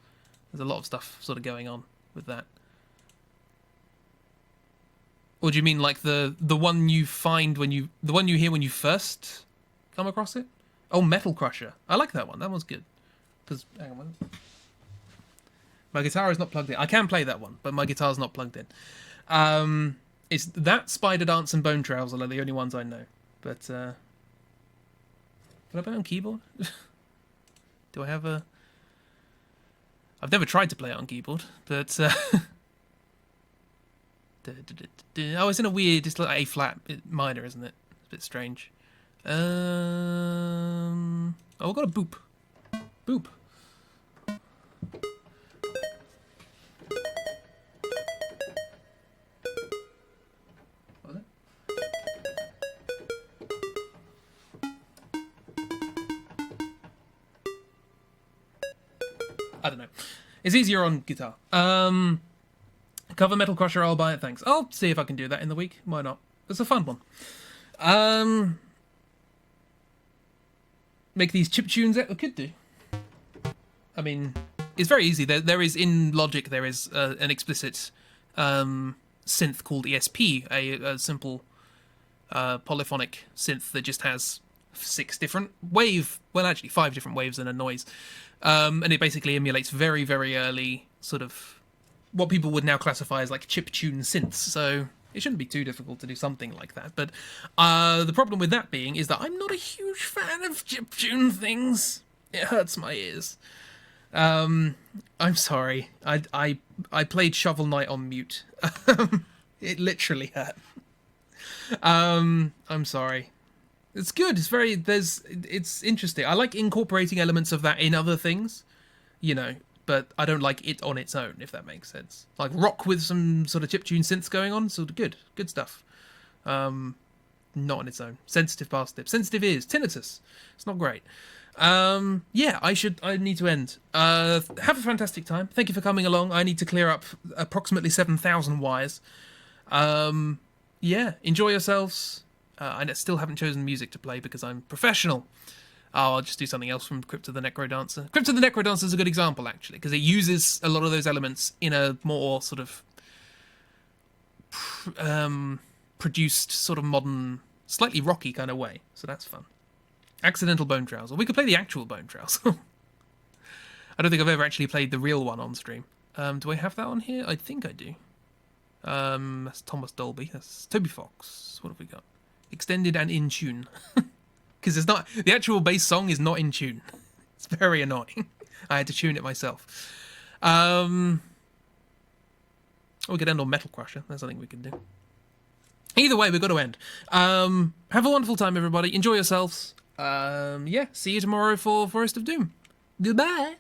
a lot of stuff sort of going on with that. Or do you mean like the one you find the one you hear when you first come across it? Oh, Metal Crusher. I like that one. That one's good. Because, hang on. My guitar is not plugged in. I can play that one, but my guitar's not plugged in. It's that, Spider Dance, and Bone Trouser are the only ones I know. But, can I play on keyboard? Do I have a... I've never tried to play it on keyboard, but... Oh, it's in a weird... It's like A-flat minor, isn't it? It's a bit strange. Oh, we've got a boop. Boop. What was it? I don't know. It's easier on guitar. Cover Metal Crusher, I'll buy it, thanks. I'll see if I can do that in the week. Why not? It's a fun one. Make these chip tunes. I could do. I mean, it's very easy. There is in Logic. There is an explicit synth called ESP, a simple polyphonic synth that just has 5 different waves and a noise, and it basically emulates very, very early sort of what people would now classify as like chiptune synths. So it shouldn't be too difficult to do something like that. But the problem with that being is that I'm not a huge fan of chiptune things. It hurts my ears. I'm sorry. I played Shovel Knight on mute. It literally hurt. I'm sorry. It's good. It's interesting. I like incorporating elements of that in other things, but I don't like it on its own, if that makes sense. Like rock with some sort of chiptune synths going on, sort of good stuff. Not on its own. Sensitive parsnip. Sensitive ears. Tinnitus. It's not great. Yeah, I need to end. Have a fantastic time. Thank you for coming along. I need to clear up approximately 7,000 wires. Yeah, enjoy yourselves. I still haven't chosen music to play because I'm professional. I'll just do something else from Crypt of the Necrodancer. Crypt of the Necrodancer is a good example, actually, because it uses a lot of those elements in a more sort of produced, sort of modern, slightly rocky kind of way. So that's fun. Accidental Bone Trouser. We could play the actual Bone Trouser. I don't think I've ever actually played the real one on stream. Do I have that on here? I think I do. That's Thomas Dolby. That's Toby Fox. What have we got? Extended and in tune. Because it's not... The actual bass song is not in tune. It's very annoying. I had to tune it myself. We could end on Metal Crusher. That's something we could do. Either way, we've got to end. Have a wonderful time, everybody. Enjoy yourselves. Yeah, see you tomorrow for Forest of Doom. Goodbye.